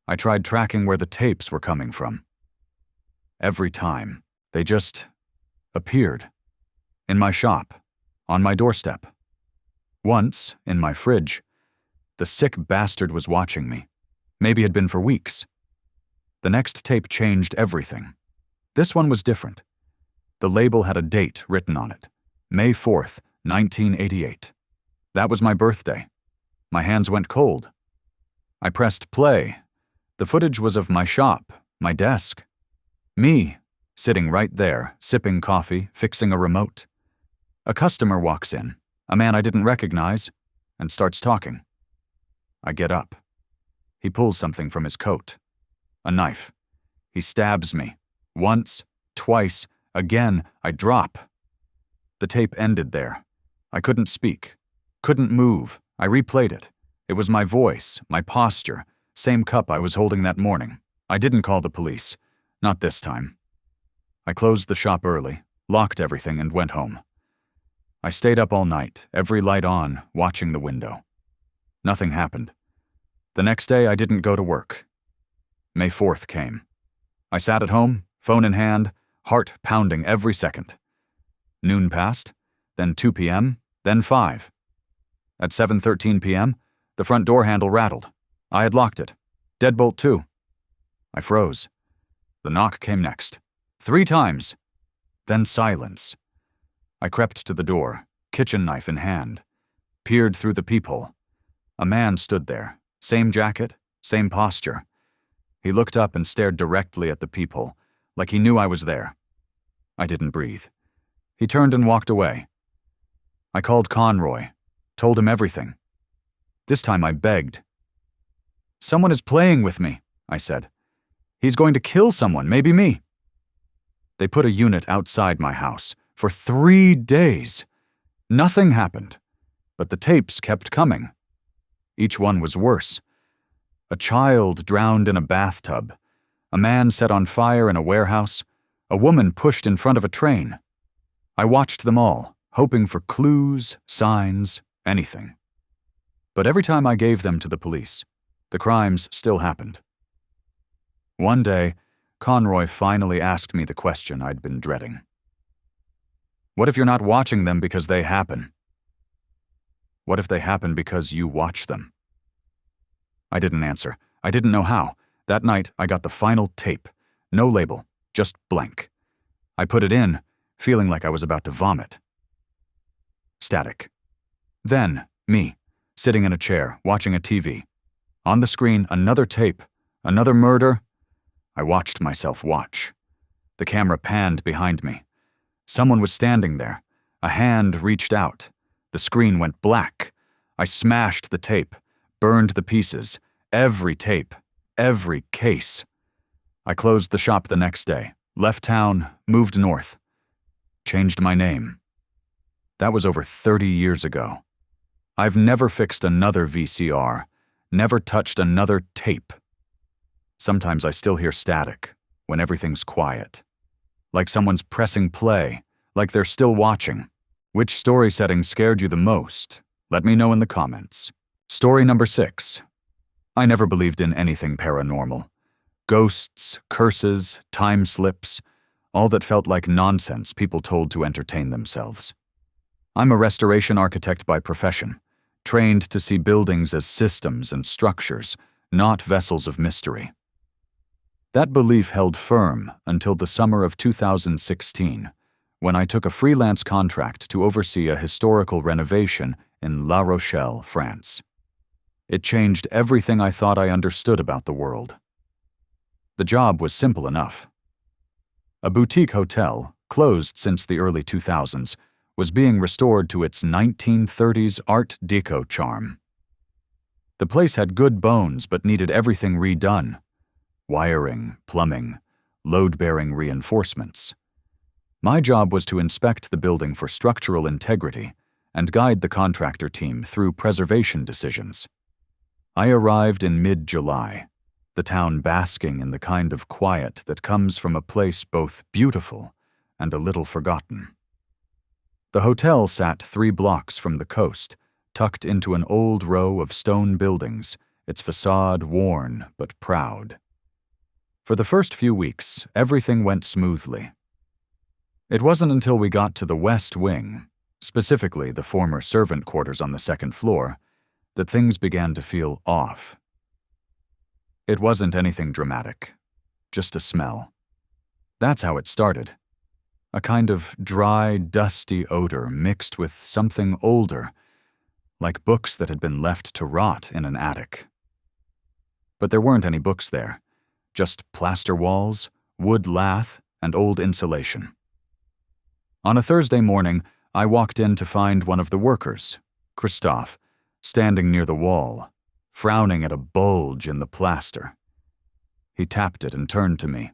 I tried tracking where the tapes were coming from. Every time, they just appeared. In my shop, on my doorstep. Once, in my fridge. The sick bastard was watching me. Maybe had been for weeks. The next tape changed everything. This one was different. The label had a date written on it. May 4th, 1988. That was my birthday. My hands went cold. I pressed play. The footage was of my shop, my desk. Me, sitting right there, sipping coffee, fixing a remote. A customer walks in, a man I didn't recognize, and starts talking. I get up. He pulls something from his coat. A knife. He stabs me. Once, twice, again, I drop. The tape ended there. I couldn't speak. Couldn't move. I replayed it. It was my voice, my posture, same cup I was holding that morning. I didn't call the police. Not this time. I closed the shop early, locked everything, and went home. I stayed up all night, every light on, watching the window. Nothing happened. The next day, I didn't go to work. May 4th came. I sat at home, phone in hand, heart pounding every second. Noon passed, then 2 p.m., then 5. At 7:13 p.m., the front door handle rattled. I had locked it. Deadbolt 2. I froze. The knock came next. 3 times. Then silence. I crept to the door, kitchen knife in hand, peered through the peephole. A man stood there, same jacket, same posture. He looked up and stared directly at the peephole, like he knew I was there. I didn't breathe. He turned and walked away. I called Conroy, told him everything. This time I begged. "Someone is playing with me," I said. "He's going to kill someone, maybe me." They put a unit outside my house for 3 days. Nothing happened, but the tapes kept coming. Each one was worse. A child drowned in a bathtub, a man set on fire in a warehouse, a woman pushed in front of a train. I watched them all, hoping for clues, signs, anything. But every time I gave them to the police, the crimes still happened. One day, Conroy finally asked me the question I'd been dreading. "What if you're not watching them because they happen? What if they happen because you watch them?" I didn't answer. I didn't know how. That night, I got the final tape. No label, just blank. I put it in, feeling like I was about to vomit. Static. Then, me, sitting in a chair, watching a TV. On the screen, another tape, another murder. I watched myself watch. The camera panned behind me. Someone was standing there. A hand reached out. The screen went black. I smashed the tape, burned the pieces, every tape, every case. I closed the shop the next day, left town, moved north. Changed my name. That was over 30 years ago. I've never fixed another VCR, never touched another tape. Sometimes I still hear static when everything's quiet. Like someone's pressing play, like they're still watching. Which story setting scared you the most? Let me know in the comments. Story number 6. I never believed in anything paranormal. Ghosts, curses, time slips, all that felt like nonsense people told to entertain themselves. I'm a restoration architect by profession, trained to see buildings as systems and structures, not vessels of mystery. That belief held firm until the summer of 2016, when I took a freelance contract to oversee a historical renovation in La Rochelle, France. It changed everything I thought I understood about the world. The job was simple enough. A boutique hotel, closed since the early 2000s, was being restored to its 1930s Art Deco charm. The place had good bones but needed everything redone. Wiring, plumbing, load-bearing reinforcements. My job was to inspect the building for structural integrity and guide the contractor team through preservation decisions. I arrived in mid-July, the town basking in the kind of quiet that comes from a place both beautiful and a little forgotten. The hotel sat 3 blocks from the coast, tucked into an old row of stone buildings, its facade worn but proud. For the first few weeks, everything went smoothly. It wasn't until we got to the West Wing, specifically the former servant quarters on the 2nd floor, that things began to feel off. It wasn't anything dramatic, just a smell. That's how it started. A kind of dry, dusty odor mixed with something older, like books that had been left to rot in an attic. But there weren't any books there, just plaster walls, wood lath, and old insulation. On a Thursday morning, I walked in to find one of the workers, Christophe, standing near the wall, frowning at a bulge in the plaster. He tapped it and turned to me.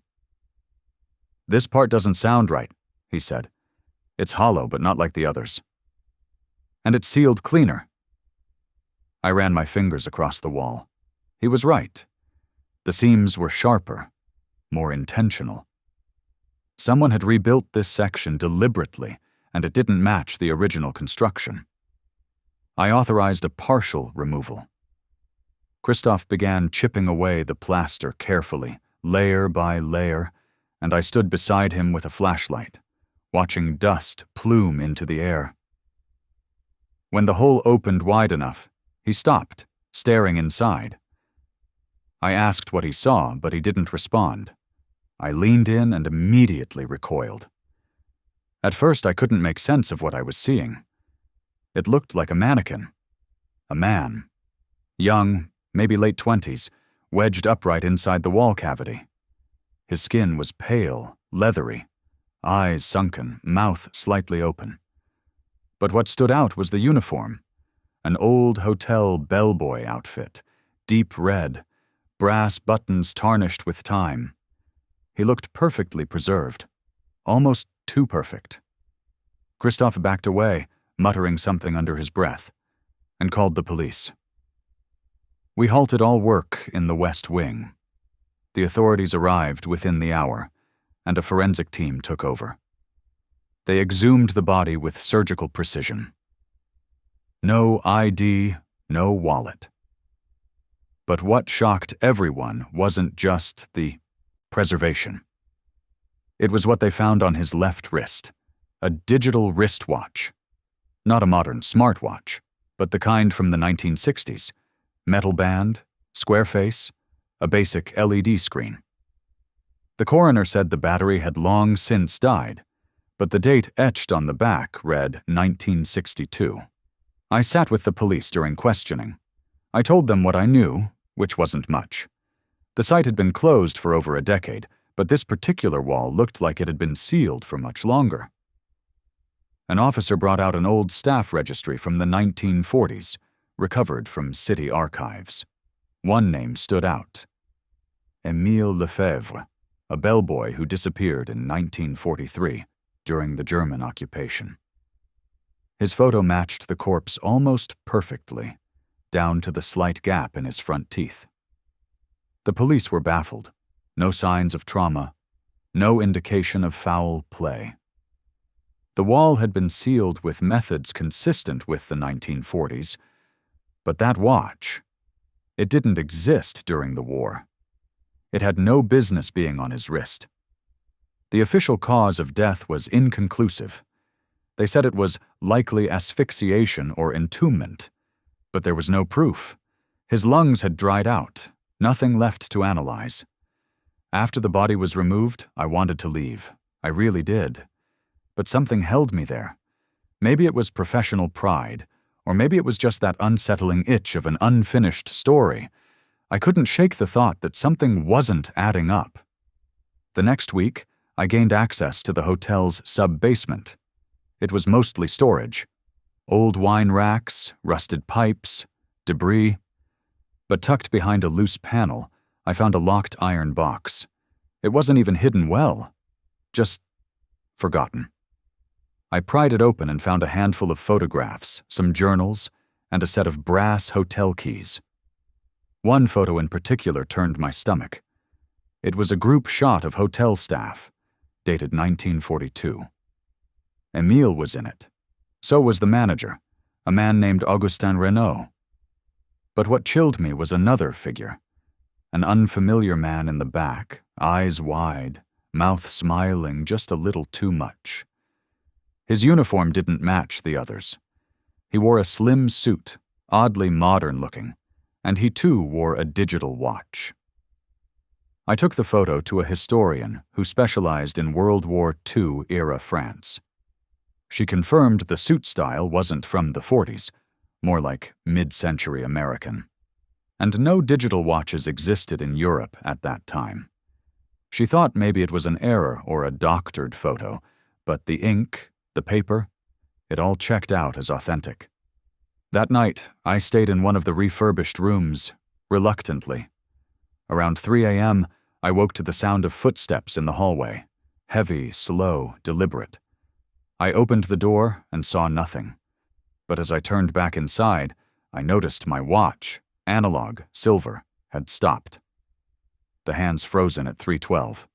"This part doesn't sound right," he said. "It's hollow, but not like the others. And it's sealed cleaner." I ran my fingers across the wall. He was right. The seams were sharper, more intentional. Someone had rebuilt this section deliberately, and it didn't match the original construction. I authorized a partial removal. Christophe began chipping away the plaster carefully, layer by layer, and I stood beside him with a flashlight, watching dust plume into the air. When the hole opened wide enough, he stopped, staring inside. I asked what he saw, but he didn't respond. I leaned in and immediately recoiled. At first, I couldn't make sense of what I was seeing. It looked like a mannequin. A man. Young, maybe late 20s, wedged upright inside the wall cavity. His skin was pale, leathery, eyes sunken, mouth slightly open. But what stood out was the uniform. An old hotel bellboy outfit, deep red, brass buttons tarnished with time. He looked perfectly preserved, almost too perfect. Christophe backed away, muttering something under his breath, and called the police. We halted all work in the West Wing. The authorities arrived within the hour, and a forensic team took over. They exhumed the body with surgical precision. No ID, no wallet. But what shocked everyone wasn't just the preservation. It was what they found on his left wrist, a digital wristwatch. Not a modern smartwatch, but the kind from the 1960s. Metal band, square face, a basic LED screen. The coroner said the battery had long since died, but the date etched on the back read 1962. I sat with the police during questioning. I told them what I knew, which wasn't much. The site had been closed for over a decade, but this particular wall looked like it had been sealed for much longer. An officer brought out an old staff registry from the 1940s, recovered from city archives. One name stood out. Émile Lefebvre, a bellboy who disappeared in 1943 during the German occupation. His photo matched the corpse almost perfectly, down to the slight gap in his front teeth. The police were baffled. No signs of trauma, no indication of foul play. The wall had been sealed with methods consistent with the 1940s, but that watch, it didn't exist during the war. It had no business being on his wrist. The official cause of death was inconclusive. They said it was likely asphyxiation or entombment, but there was no proof. His lungs had dried out, nothing left to analyze. After the body was removed, I wanted to leave. I really did. But something held me there. Maybe it was professional pride, or maybe it was just that unsettling itch of an unfinished story. I couldn't shake the thought that something wasn't adding up. The next week, I gained access to the hotel's sub-basement. It was mostly storage. Old wine racks, rusted pipes, debris. But tucked behind a loose panel, I found a locked iron box. It wasn't even hidden well. Just forgotten. I pried it open and found a handful of photographs, some journals, and a set of brass hotel keys. One photo in particular turned my stomach. It was a group shot of hotel staff, dated 1942. Émile was in it. So was the manager, a man named Augustin Renault. But what chilled me was another figure. An unfamiliar man in the back, eyes wide, mouth smiling just a little too much. His uniform didn't match the others. He wore a slim suit, oddly modern-looking, and he too wore a digital watch. I took the photo to a historian who specialized in World War II-era France. She confirmed the suit style wasn't from the 40s, more like mid-century American. And no digital watches existed in Europe at that time. She thought maybe it was an error or a doctored photo, but the ink, the paper, it all checked out as authentic. That night, I stayed in one of the refurbished rooms, reluctantly. Around 3 a.m., I woke to the sound of footsteps in the hallway, heavy, slow, deliberate. I opened the door and saw nothing. But as I turned back inside, I noticed my watch, analog, silver, had stopped. The hands frozen at 3:12.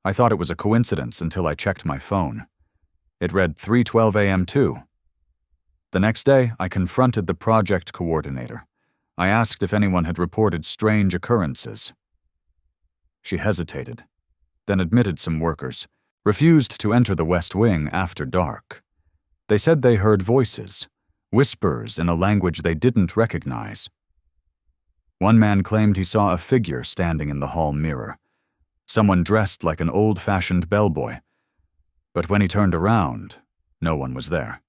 I thought it was a coincidence until I checked my phone. It read 3:12 a.m. too. The next day, I confronted the project coordinator. I asked if anyone had reported strange occurrences. She hesitated, then admitted some workers refused to enter the West Wing after dark. They said they heard voices, whispers in a language they didn't recognize. One man claimed he saw a figure standing in the hall mirror, someone dressed like an old-fashioned bellboy, but when he turned around, no one was there.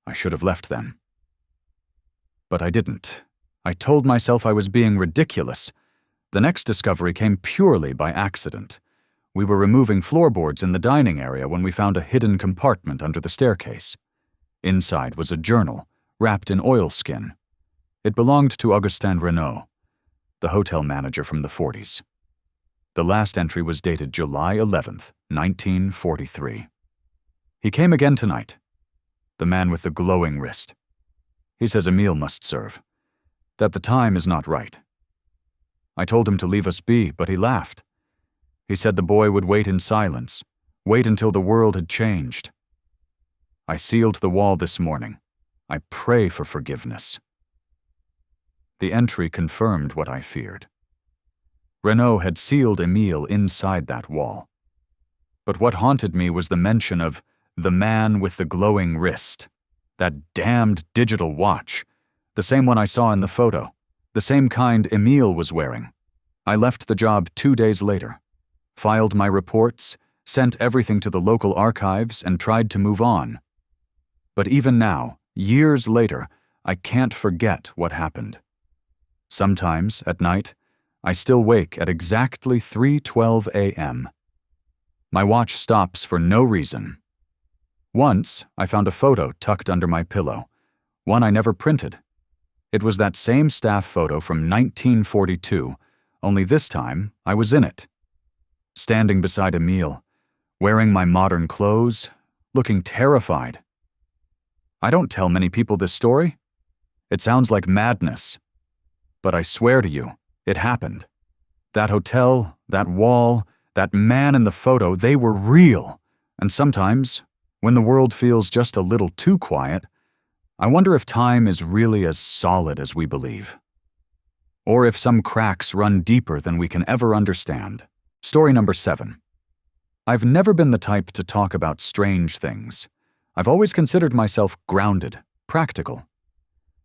I should have left then. But I didn't. I told myself I was being ridiculous. The next discovery came purely by accident. We were removing floorboards in the dining area when we found a hidden compartment under the staircase. Inside was a journal, wrapped in oilskin. It belonged to Augustin Renault, the hotel manager from the 40s. The last entry was dated July 11th, 1943. He came again tonight. The man with the glowing wrist. He says a meal must serve, that the time is not right. I told him to leave us be, but he laughed. He said the boy would wait in silence, wait until the world had changed. I sealed the wall this morning. I pray for forgiveness. The entry confirmed what I feared. Renault had sealed Emile inside that wall. But what haunted me was the mention of the man with the glowing wrist, that damned digital watch, the same one I saw in the photo, the same kind Emile was wearing. I left the job 2 days later, filed my reports, sent everything to the local archives, and tried to move on. But even now, years later, I can't forget what happened. Sometimes, at night, I still wake at exactly 3:12 a.m. My watch stops for no reason. Once, I found a photo tucked under my pillow, one I never printed. It was that same staff photo from 1942, only this time I was in it. Standing beside Emile, wearing my modern clothes, looking terrified. I don't tell many people this story. It sounds like madness. But I swear to you, it happened. That hotel, that wall, that man in the photo, they were real. And sometimes, when the world feels just a little too quiet, I wonder if time is really as solid as we believe. Or if some cracks run deeper than we can ever understand. Story number 7. I've never been the type to talk about strange things. I've always considered myself grounded, practical.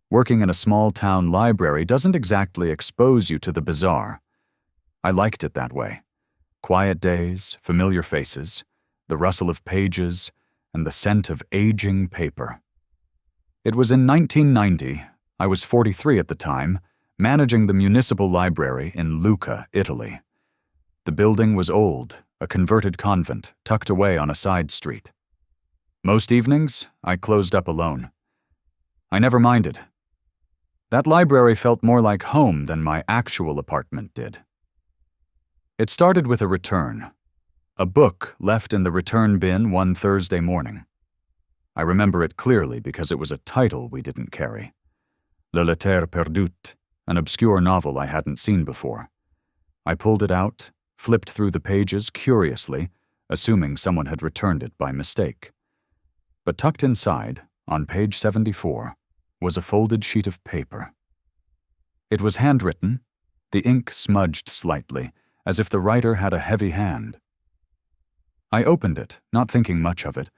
Working in a small-town library doesn't exactly expose you to the bizarre. I liked it that way. Quiet days, familiar faces, the rustle of pages, and the scent of aging paper. It was in 1990, I was 43 at the time, managing the municipal library in Lucca, Italy. The building was old, a converted convent tucked away on a side street. Most evenings, I closed up alone. I never minded. That library felt more like home than my actual apartment did. It started with a return. A book left in the return bin one Thursday morning. I remember it clearly because it was a title we didn't carry. Le Lettre Perdute, an obscure novel I hadn't seen before. I pulled it out, flipped through the pages curiously, assuming someone had returned it by mistake. But tucked inside, on page 74, was a folded sheet of paper. It was handwritten, the ink smudged slightly, as if the writer had a heavy hand. I opened it, not thinking much of it,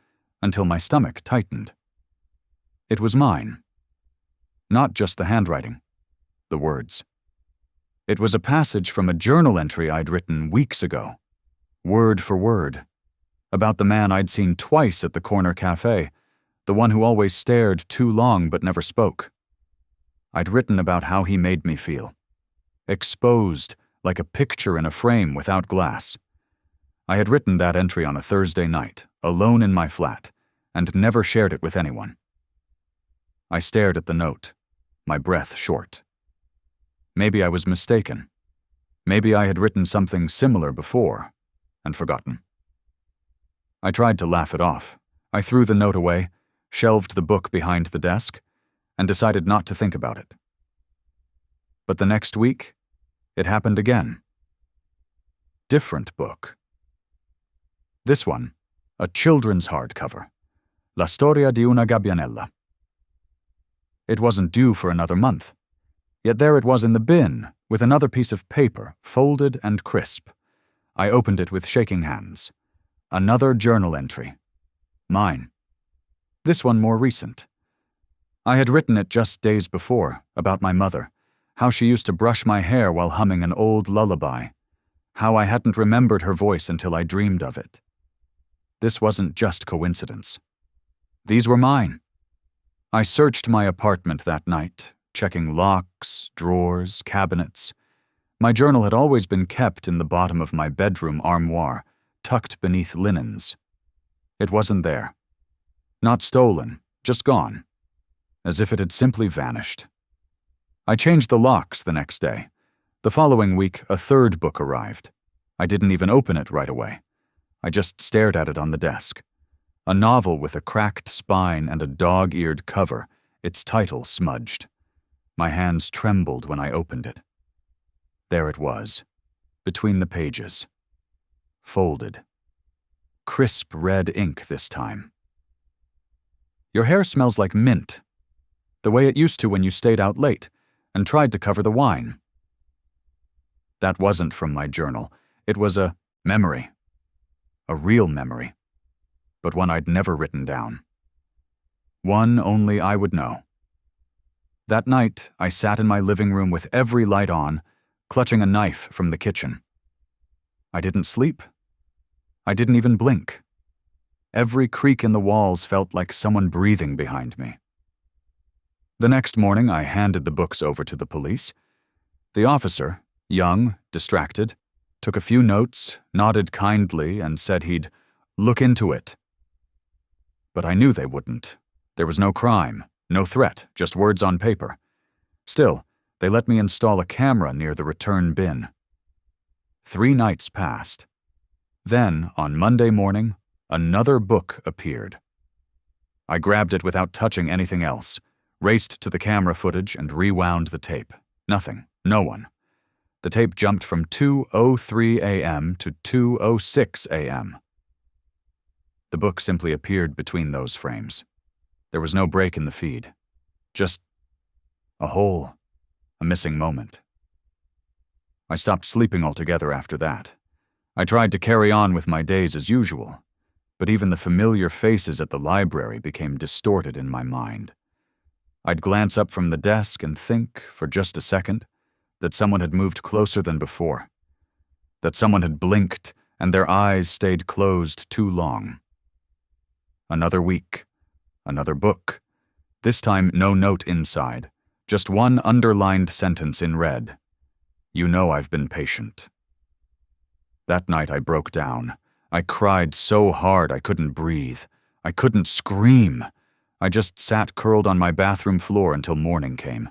until my stomach tightened. It was mine. Not just the handwriting, the words. It was a passage from a journal entry I'd written weeks ago, word for word, about the man I'd seen twice at the corner cafe, the one who always stared too long but never spoke. I'd written about how he made me feel. Exposed, like a picture in a frame without glass. I had written that entry on a Thursday night, alone in my flat, and never shared it with anyone. I stared at the note, my breath short. Maybe I was mistaken. Maybe I had written something similar before, and forgotten. I tried to laugh it off. I threw the note away, shelved the book behind the desk, and decided not to think about it. But the next week, it happened again. Different book. This one, a children's hardcover, La storia di una gabbianella. It wasn't due for another month, yet there it was in the bin, with another piece of paper, folded and crisp. I opened it with shaking hands. Another journal entry. Mine. This one more recent. I had written it just days before, about my mother, how she used to brush my hair while humming an old lullaby, how I hadn't remembered her voice until I dreamed of it. This wasn't just coincidence. These were mine. I searched my apartment that night, checking locks, drawers, cabinets. My journal had always been kept in the bottom of my bedroom armoire, tucked beneath linens. It wasn't there. Not stolen, just gone. As if it had simply vanished. I changed the locks the next day. The following week, a third book arrived. I didn't even open it right away. I just stared at it on the desk. A novel with a cracked spine and a dog-eared cover, its title smudged. My hands trembled when I opened it. There it was, between the pages. Folded. Crisp red ink this time. Your hair smells like mint, the way it used to when you stayed out late and tried to cover the wine. That wasn't from my journal. It was a memory. A real memory. But one I'd never written down. One only I would know. That night, I sat in my living room with every light on, clutching a knife from the kitchen. I didn't sleep. I didn't even blink. Every creak in the walls felt like someone breathing behind me. The next morning, I handed the books over to the police. The officer, young, distracted, took a few notes, nodded kindly, and said he'd look into it. But I knew they wouldn't. There was no crime, no threat, just words on paper. Still, they let me install a camera near the return bin. 3 nights passed. Then, on Monday morning, another book appeared. I grabbed it without touching anything else, raced to the camera footage and rewound the tape. Nothing. No one. The tape jumped from 2:03 a.m. to 2:06 a.m. The book simply appeared between those frames. There was no break in the feed. Just a hole, a missing moment. I stopped sleeping altogether after that. I tried to carry on with my days as usual, but even the familiar faces at the library became distorted in my mind. I'd glance up from the desk and think, for just a second, that someone had moved closer than before, that someone had blinked and their eyes stayed closed too long. Another week, another book. This time no note inside, just one underlined sentence in red. You know I've been patient. That night I broke down. I cried so hard I couldn't breathe. I couldn't scream. I just sat curled on my bathroom floor until morning came.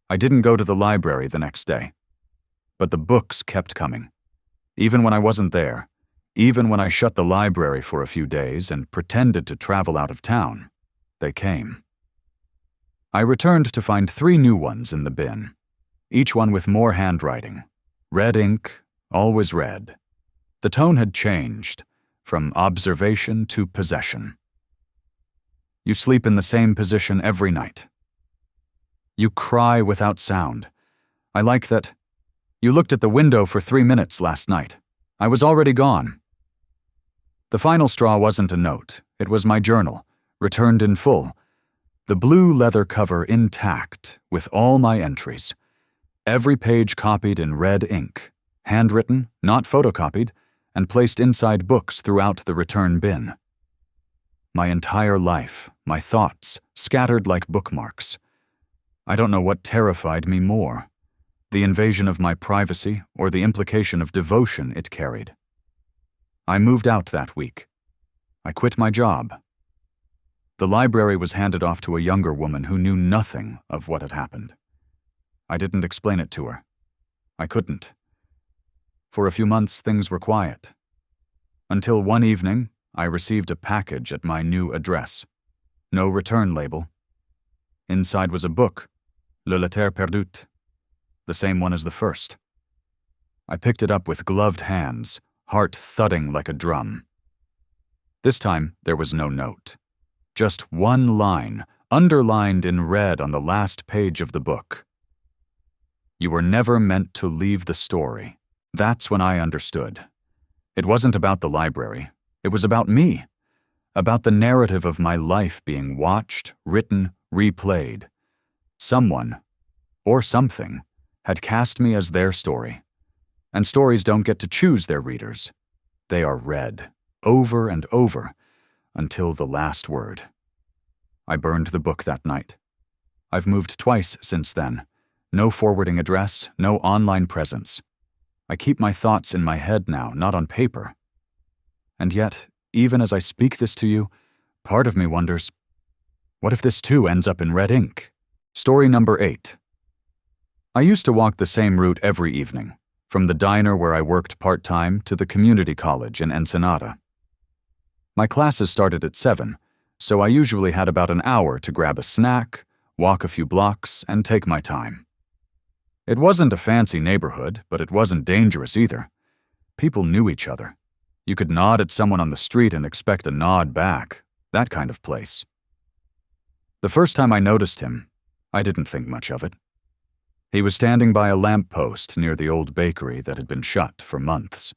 I didn't go to the library the next day. But the books kept coming. Even when I wasn't there. Even when I shut the library for a few days and pretended to travel out of town, they came. I returned to find 3 new ones in the bin, each one with more handwriting. Red ink, always red. The tone had changed, from observation to possession. You sleep in the same position every night. You cry without sound. I like that. You looked at the window for 3 minutes last night. I was already gone. The final straw wasn't a note. It was my journal, returned in full. The blue leather cover intact, with all my entries. Every page copied in red ink, handwritten, not photocopied, and placed inside books throughout the return bin. My entire life, my thoughts, scattered like bookmarks. I don't know what terrified me more, the invasion of my privacy or the implication of devotion it carried. I moved out that week. I quit my job. The library was handed off to a younger woman who knew nothing of what had happened. I didn't explain it to her. I couldn't. For a few months, things were quiet. Until one evening, I received a package at my new address. No return label. Inside was a book, Le Lettre Perdue, the same one as the first. I picked it up with gloved hands, heart thudding like a drum. This time, there was no note. Just one line, underlined in red on the last page of the book. You were never meant to leave the story. That's when I understood. It wasn't about the library. It was about me. About the narrative of my life being watched, written, replayed. Someone, or something, had cast me as their story. And stories don't get to choose their readers. They are read, over and over, until the last word. I burned the book that night. I've moved twice since then. No forwarding address, no online presence. I keep my thoughts in my head now, not on paper. And yet, even as I speak this to you, part of me wonders, what if this too ends up in red ink? Story number 8. I used to walk the same route every evening, from the diner where I worked part-time to the community college in Ensenada. My classes started at 7, so I usually had about an hour to grab a snack, walk a few blocks, and take my time. It wasn't a fancy neighborhood, but it wasn't dangerous either. People knew each other. You could nod at someone on the street and expect a nod back, that kind of place. The first time I noticed him, I didn't think much of it. He was standing by a lamppost near the old bakery that had been shut for months.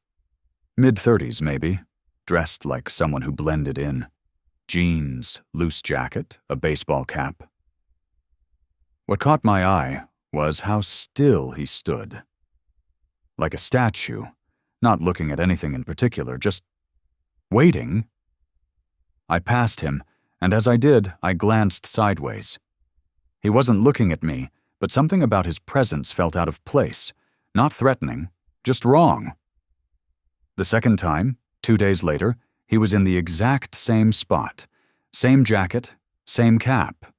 Mid-30s, maybe, dressed like someone who blended in. Jeans, loose jacket, a baseball cap. What caught my eye was how still he stood. Like a statue, not looking at anything in particular, just waiting. I passed him, and as I did, I glanced sideways. He wasn't looking at me, but something about his presence felt out of place, not threatening, just wrong. The second time, 2 days later, he was in the exact same spot, same jacket, same cap.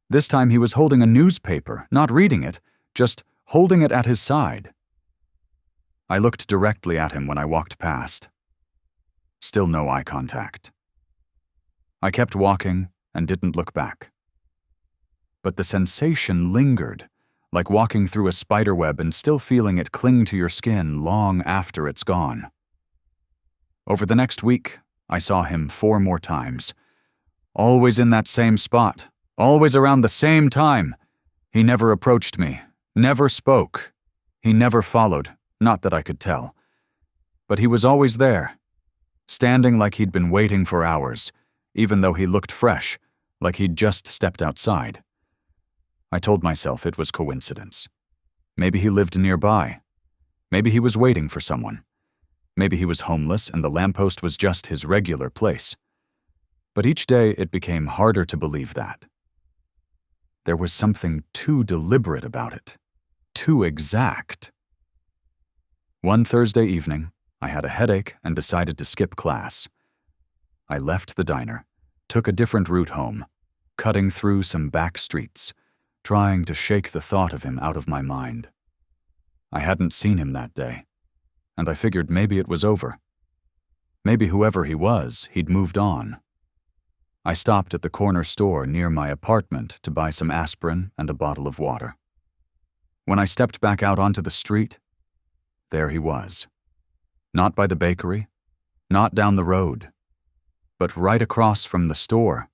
This time he was holding a newspaper, not reading it, just holding it at his side. I looked directly at him when I walked past. Still no eye contact. I kept walking and didn't look back. But the sensation lingered, like walking through a spiderweb and still feeling it cling to your skin long after it's gone. Over the next week, I saw him 4 more times. Always in that same spot, always around the same time. He never approached me, never spoke. He never followed, not that I could tell. But he was always there, standing like he'd been waiting for hours, even though he looked fresh, like he'd just stepped outside. I told myself it was coincidence. Maybe he lived nearby. Maybe he was waiting for someone. Maybe he was homeless and the lamppost was just his regular place. But each day it became harder to believe that. There was something too deliberate about it, too exact. One Thursday evening, I had a headache and decided to skip class. I left the diner, took a different route home, cutting through some back streets, trying to shake the thought of him out of my mind. I hadn't seen him that day, and I figured maybe it was over. Maybe whoever he was, he'd moved on. I stopped at the corner store near my apartment to buy some aspirin and a bottle of water. When I stepped back out onto the street, there he was. Not by the bakery, not down the road, but right across from the store.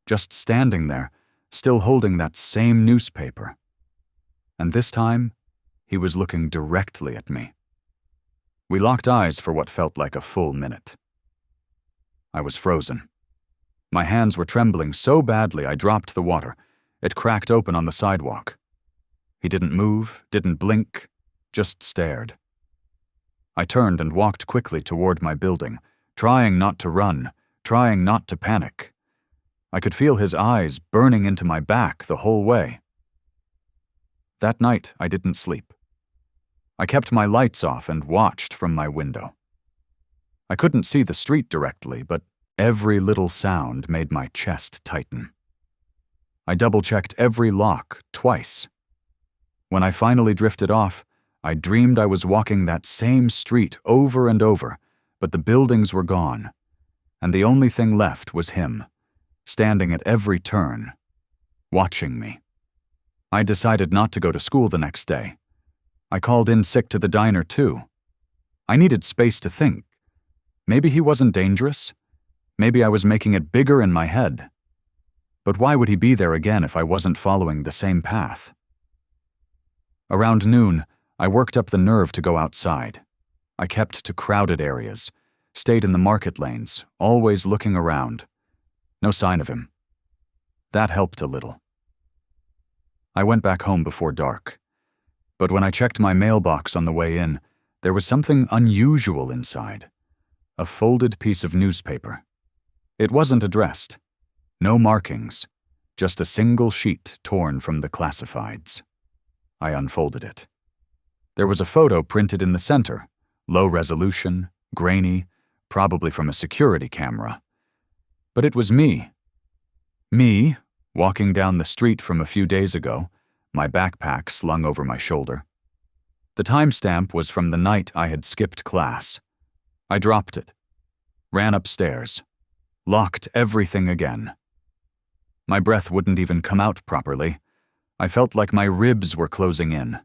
Just standing there, still holding that same newspaper. And this time, he was looking directly at me. We locked eyes for what felt like a full minute. I was frozen. My hands were trembling so badly I dropped the water. It cracked open on the sidewalk. He didn't move, didn't blink, just stared. I turned and walked quickly toward my building, trying not to run, trying not to panic. I could feel his eyes burning into my back the whole way. That night, I didn't sleep. I kept my lights off and watched from my window. I couldn't see the street directly, but every little sound made my chest tighten. I double-checked every lock twice. When I finally drifted off, I dreamed I was walking that same street over and over, but the buildings were gone, and the only thing left was him, standing at every turn, watching me. I decided not to go to school the next day. I called in sick to the diner too. I needed space to think. Maybe he wasn't dangerous. Maybe I was making it bigger in my head. But why would he be there again if I wasn't following the same path? Around noon, I worked up the nerve to go outside. I kept to crowded areas, stayed in the market lanes, always looking around. No sign of him. That helped a little. I went back home before dark, but when I checked my mailbox on the way in, there was something unusual inside. A folded piece of newspaper. It wasn't addressed. No markings. Just a single sheet torn from the classifieds. I unfolded it. There was a photo printed in the center, low resolution, grainy, probably from a security camera. But it was me. Me, walking down the street from a few days ago, my backpack slung over my shoulder. The timestamp was from the night I had skipped class. I dropped it, ran upstairs, locked everything again. My breath wouldn't even come out properly. I felt like my ribs were closing in.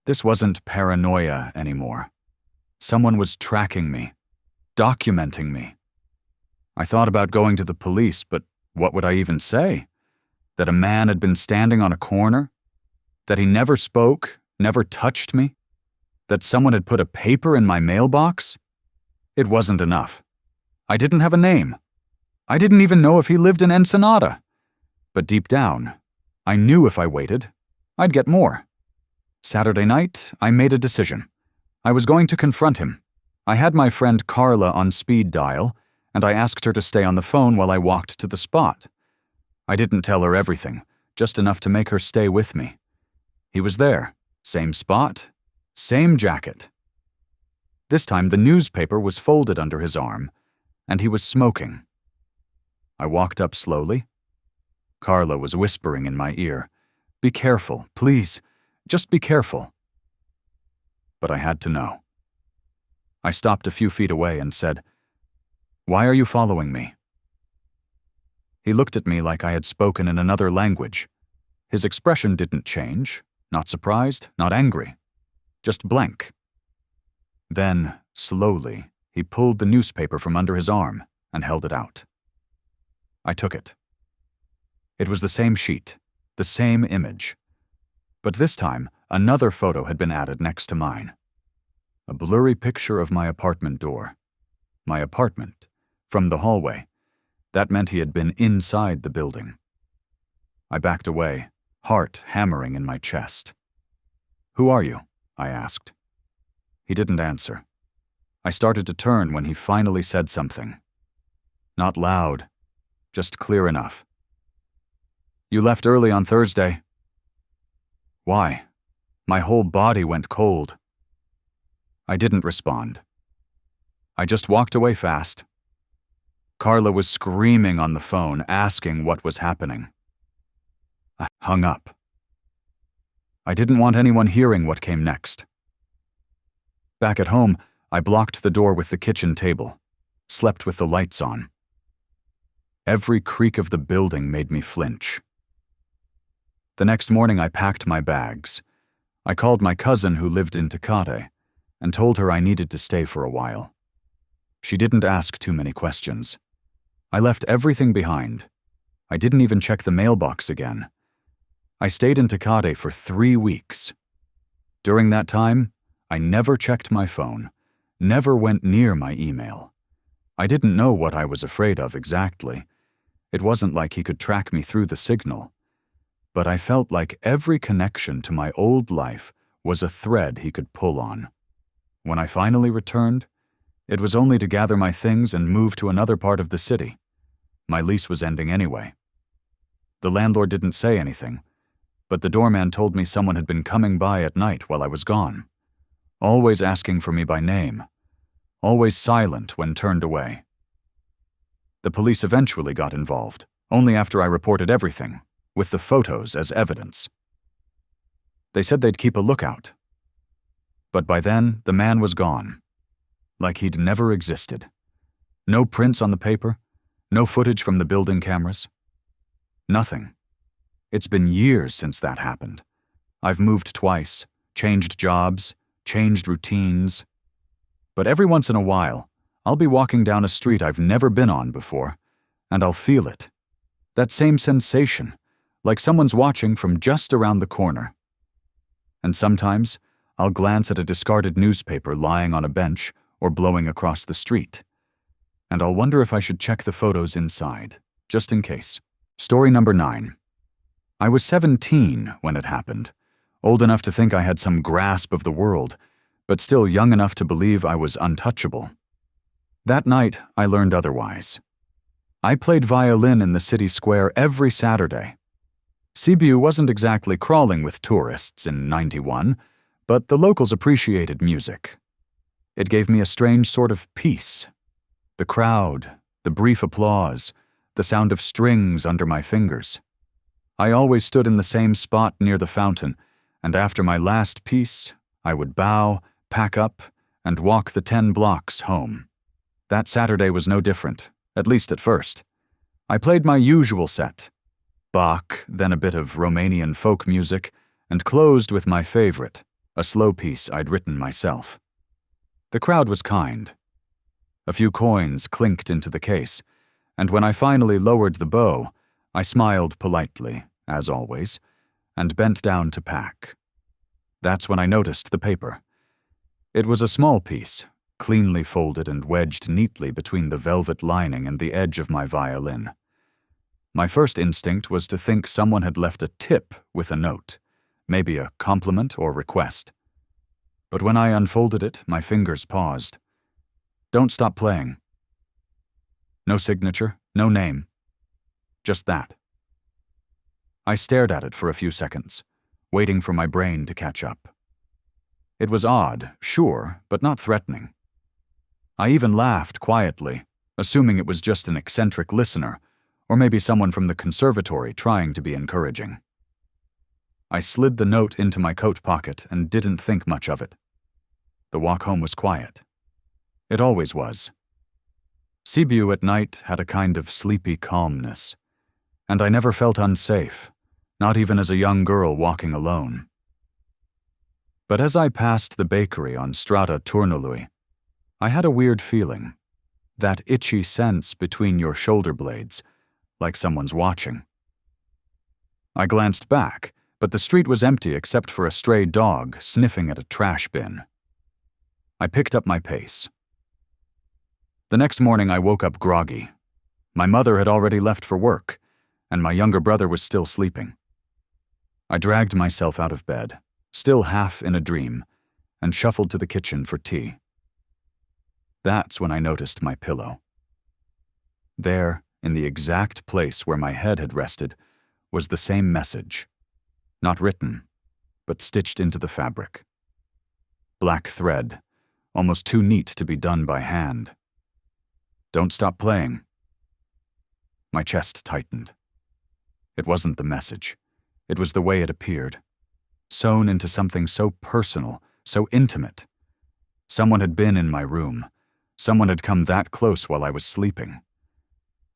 This wasn't paranoia anymore. Someone was tracking me, documenting me. I thought about going to the police, but what would I even say? That a man had been standing on a corner? That he never spoke, never touched me? That someone had put a paper in my mailbox? It wasn't enough. I didn't have a name. I didn't even know if he lived in Ensenada. But deep down, I knew if I waited, I'd get more. Saturday night, I made a decision. I was going to confront him. I had my friend Carla on speed dial, and I asked her to stay on the phone while I walked to the spot. I didn't tell her everything, just enough to make her stay with me. He was there, same spot, same jacket. This time the newspaper was folded under his arm, and he was smoking. I walked up slowly. Carla was whispering in my ear, "Be careful, please, just be careful." But I had to know. I stopped a few feet away and said, "Why are you following me?" He looked at me like I had spoken in another language. His expression didn't change, not surprised, not angry, just blank. Then, slowly, he pulled the newspaper from under his arm and held it out. I took it. It was the same sheet, the same image. But this time, another photo had been added next to mine. A blurry picture of my apartment door. My apartment, from the hallway. That meant he had been inside the building. I backed away, heart hammering in my chest. "Who are you?" I asked. He didn't answer. I started to turn when he finally said something. Not loud, just clear enough. "You left early on Thursday." Why? My whole body went cold. I didn't respond. I just walked away fast. Carla was screaming on the phone, asking what was happening. I hung up. I didn't want anyone hearing what came next. Back at home, I blocked the door with the kitchen table, slept with the lights on. Every creak of the building made me flinch. The next morning I packed my bags. I called my cousin who lived in Tecate and told her I needed to stay for a while. She didn't ask too many questions. I left everything behind. I didn't even check the mailbox again. I stayed in Tecate for 3 weeks. During that time, I never checked my phone, never went near my email. I didn't know what I was afraid of exactly. It wasn't like he could track me through the signal. But I felt like every connection to my old life was a thread he could pull on. When I finally returned, it was only to gather my things and move to another part of the city. My lease was ending anyway. The landlord didn't say anything, but the doorman told me someone had been coming by at night while I was gone, always asking for me by name, always silent when turned away. The police eventually got involved, only after I reported everything, with the photos as evidence. They said they'd keep a lookout. But by then, the man was gone, like he'd never existed. No prints on the paper, no footage from the building cameras. Nothing. It's been years since that happened. I've moved twice, changed jobs, changed routines. But every once in a while, I'll be walking down a street I've never been on before, and I'll feel it. That same sensation, like someone's watching from just around the corner. And sometimes, I'll glance at a discarded newspaper lying on a bench or blowing across the street, and I'll wonder if I should check the photos inside, just in case. Story number 9. I was 17 when it happened, old enough to think I had some grasp of the world, but still young enough to believe I was untouchable. That night, I learned otherwise. I played violin in the city square every Saturday. Cebu wasn't exactly crawling with tourists in '91, but the locals appreciated music. It gave me a strange sort of peace. The crowd, the brief applause, the sound of strings under my fingers. I always stood in the same spot near the fountain, and after my last piece, I would bow, pack up, and walk the 10 blocks home. That Saturday was no different, at least at first. I played my usual set, Bach, then a bit of Romanian folk music, and closed with my favorite, a slow piece I'd written myself. The crowd was kind. A few coins clinked into the case, and when I finally lowered the bow, I smiled politely, as always, and bent down to pack. That's when I noticed the paper. It was a small piece, cleanly folded and wedged neatly between the velvet lining and the edge of my violin. My first instinct was to think someone had left a tip with a note, maybe a compliment or request. But when I unfolded it, my fingers paused. Don't stop playing. No signature, no name. Just that. I stared at it for a few seconds, waiting for my brain to catch up. It was odd, sure, but not threatening. I even laughed quietly, assuming it was just an eccentric listener, or maybe someone from the conservatory trying to be encouraging. I slid the note into my coat pocket and didn't think much of it. The walk home was quiet. It always was. Cebu at night had a kind of sleepy calmness, and I never felt unsafe, not even as a young girl walking alone. But as I passed the bakery on Strada Turnului, I had a weird feeling, that itchy sense between your shoulder blades, like someone's watching. I glanced back, but the street was empty except for a stray dog sniffing at a trash bin. I picked up my pace. The next morning I woke up groggy. My mother had already left for work, and my younger brother was still sleeping. I dragged myself out of bed, still half in a dream, and shuffled to the kitchen for tea. That's when I noticed my pillow. There, in the exact place where my head had rested, was the same message. Not written, but stitched into the fabric. Black thread, almost too neat to be done by hand. Don't stop playing. My chest tightened. It wasn't the message. It was the way it appeared. Sewn into something so personal, so intimate. Someone had been in my room. Someone had come that close while I was sleeping.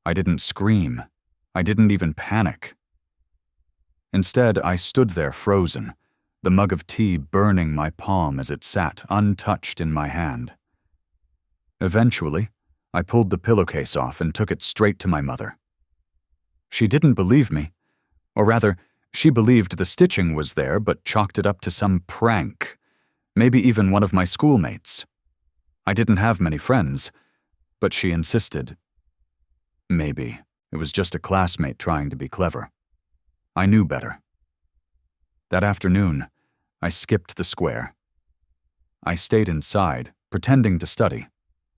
I didn't scream. I didn't even panic. Instead, I stood there frozen, the mug of tea burning my palm as it sat untouched in my hand. Eventually, I pulled the pillowcase off and took it straight to my mother. She didn't believe me, or rather, she believed the stitching was there but chalked it up to some prank, maybe even one of my schoolmates. I didn't have many friends, but she insisted. Maybe it was just a classmate trying to be clever. I knew better. That afternoon, I skipped the square. I stayed inside, pretending to study,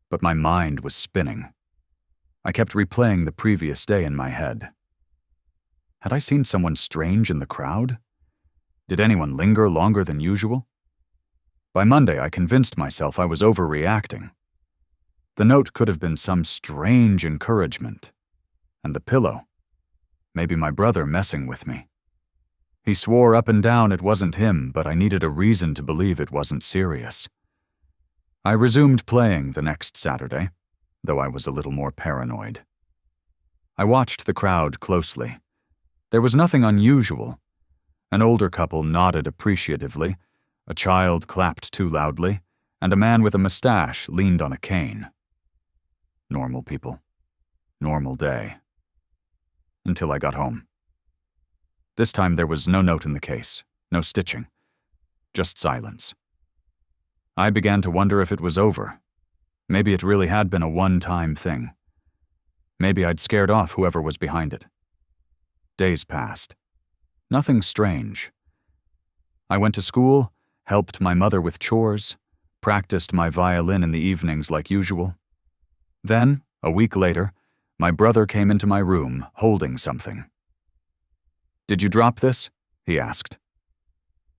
but my mind was spinning. I kept replaying the previous day in my head. Had I seen someone strange in the crowd? Did anyone linger longer than usual? By Monday, I convinced myself I was overreacting. The note could have been some strange encouragement. And the pillow, maybe my brother messing with me. He swore up and down it wasn't him, but I needed a reason to believe it wasn't serious. I resumed playing the next Saturday, though I was a little more paranoid. I watched the crowd closely. There was nothing unusual. An older couple nodded appreciatively, a child clapped too loudly, and a man with a mustache leaned on a cane. Normal people. Normal day. Until I got home. This time there was no note in the case, no stitching, just silence. I began to wonder if it was over. Maybe it really had been a one-time thing. Maybe I'd scared off whoever was behind it. Days passed. Nothing strange. I went to school, helped my mother with chores, practiced my violin in the evenings like usual. Then, a week later, my brother came into my room, holding something. "Did you drop this?" he asked.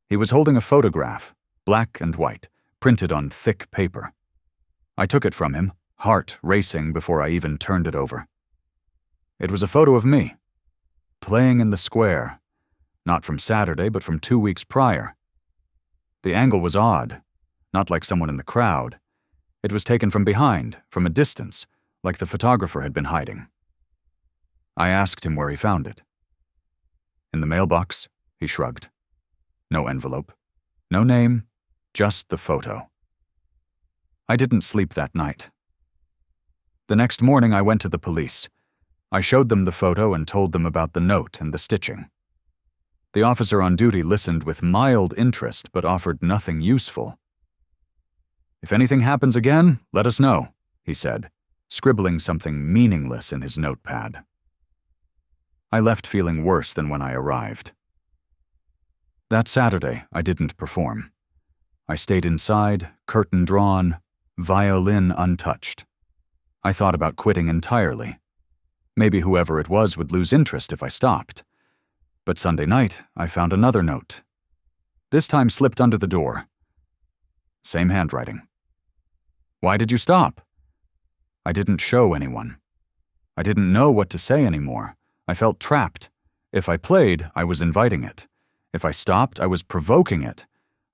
He was holding a photograph, black and white, printed on thick paper. I took it from him, heart racing before I even turned it over. It was a photo of me, playing in the square, not from Saturday, but from 2 weeks prior. The angle was odd, not like someone in the crowd. It was taken from behind, from a distance, like the photographer had been hiding. I asked him where he found it. "In the mailbox," he shrugged. No envelope, no name, just the photo. I didn't sleep that night. The next morning I went to the police. I showed them the photo and told them about the note and the stitching. The officer on duty listened with mild interest but offered nothing useful. "If anything happens again, let us know," he said, scribbling something meaningless in his notepad. I left feeling worse than when I arrived. That Saturday, I didn't perform. I stayed inside, curtain drawn, violin untouched. I thought about quitting entirely. Maybe whoever it was would lose interest if I stopped. But Sunday night, I found another note. This time slipped under the door. Same handwriting. "Why did you stop?" I didn't show anyone. I didn't know what to say anymore. I felt trapped. If I played, I was inviting it. If I stopped, I was provoking it.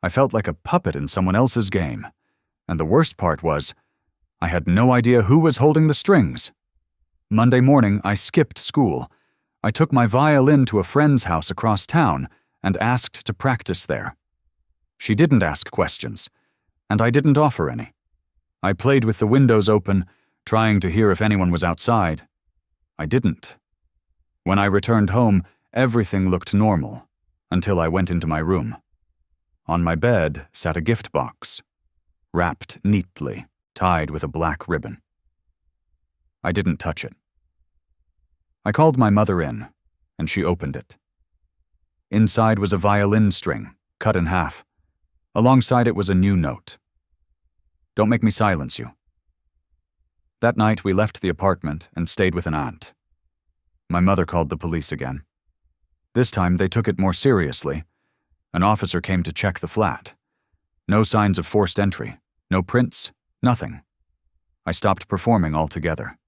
I felt like a puppet in someone else's game. And the worst part was, I had no idea who was holding the strings. Monday morning, I skipped school. I took my violin to a friend's house across town and asked to practice there. She didn't ask questions, and I didn't offer any. I played with the windows open, trying to hear if anyone was outside. I didn't. When I returned home, everything looked normal, until I went into my room. On my bed sat a gift box, wrapped neatly, tied with a black ribbon. I didn't touch it. I called my mother in, and she opened it. Inside was a violin string, cut in half. Alongside it was a new note. "Don't make me silence you." That night we left the apartment and stayed with an aunt. My mother called the police again. This time they took it more seriously. An officer came to check the flat. No signs of forced entry, no prints, nothing. I stopped performing altogether.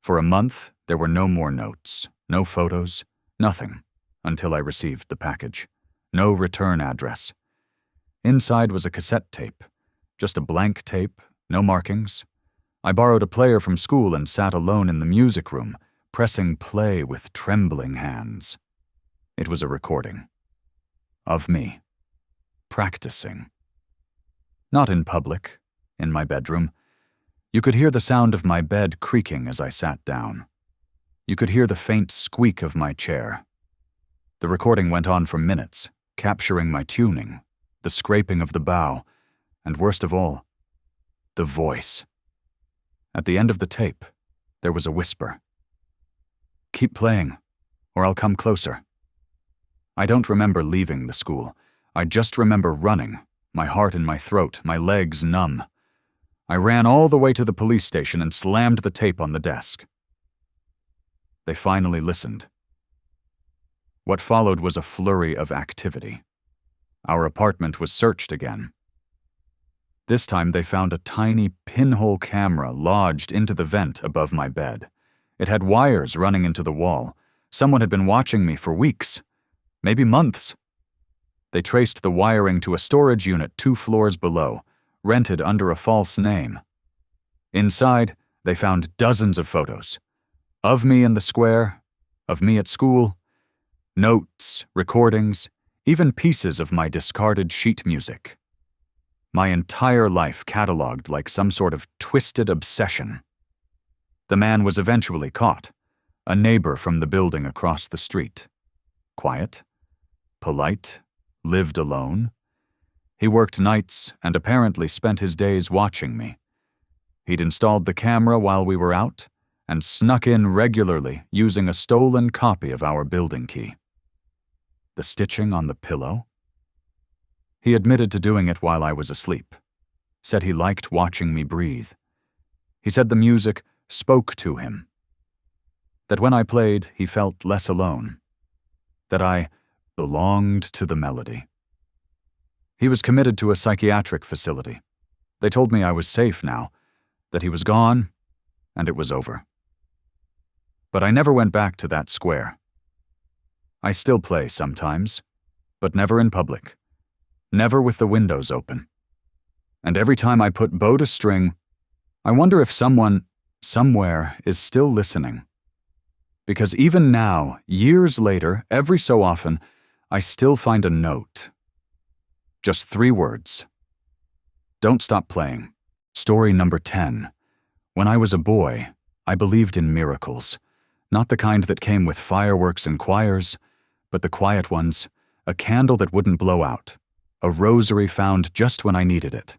For a month, there were no more notes, no photos, nothing, until I received the package. No return address. Inside was a cassette tape, just a blank tape, no markings. I borrowed a player from school and sat alone in the music room, pressing play with trembling hands. It was a recording. Of me. Practicing. Not in public, in my bedroom. You could hear the sound of my bed creaking as I sat down. You could hear the faint squeak of my chair. The recording went on for minutes, capturing my tuning, the scraping of the bow, and worst of all, the voice. At the end of the tape, there was a whisper. "Keep playing, or I'll come closer." I don't remember leaving the school. I just remember running, my heart in my throat, my legs numb. I ran all the way to the police station and slammed the tape on the desk. They finally listened. What followed was a flurry of activity. Our apartment was searched again. This time they found a tiny pinhole camera lodged into the vent above my bed. It had wires running into the wall. Someone had been watching me for weeks, maybe months. They traced the wiring to a storage unit 2 floors below, rented under a false name. Inside, they found dozens of photos. Of me in the square, of me at school, notes, recordings, even pieces of my discarded sheet music. My entire life catalogued like some sort of twisted obsession. The man was eventually caught, a neighbor from the building across the street. Quiet, polite, lived alone. He worked nights and apparently spent his days watching me. He'd installed the camera while we were out, and snuck in regularly using a stolen copy of our building key. The stitching on the pillow? He admitted to doing it while I was asleep, said he liked watching me breathe. He said the music spoke to him, that when I played, he felt less alone, that I belonged to the melody. He was committed to a psychiatric facility. They told me I was safe now, that he was gone, and it was over. But I never went back to that square. I still play sometimes, but never in public, never with the windows open. And every time I put bow to string, I wonder if someone, somewhere, is still listening. Because even now, years later, every so often, I still find a note. Just 3 words. Don't stop playing. Story number 10. When I was a boy, I believed in miracles. Not the kind that came with fireworks and choirs, but the quiet ones, a candle that wouldn't blow out, a rosary found just when I needed it.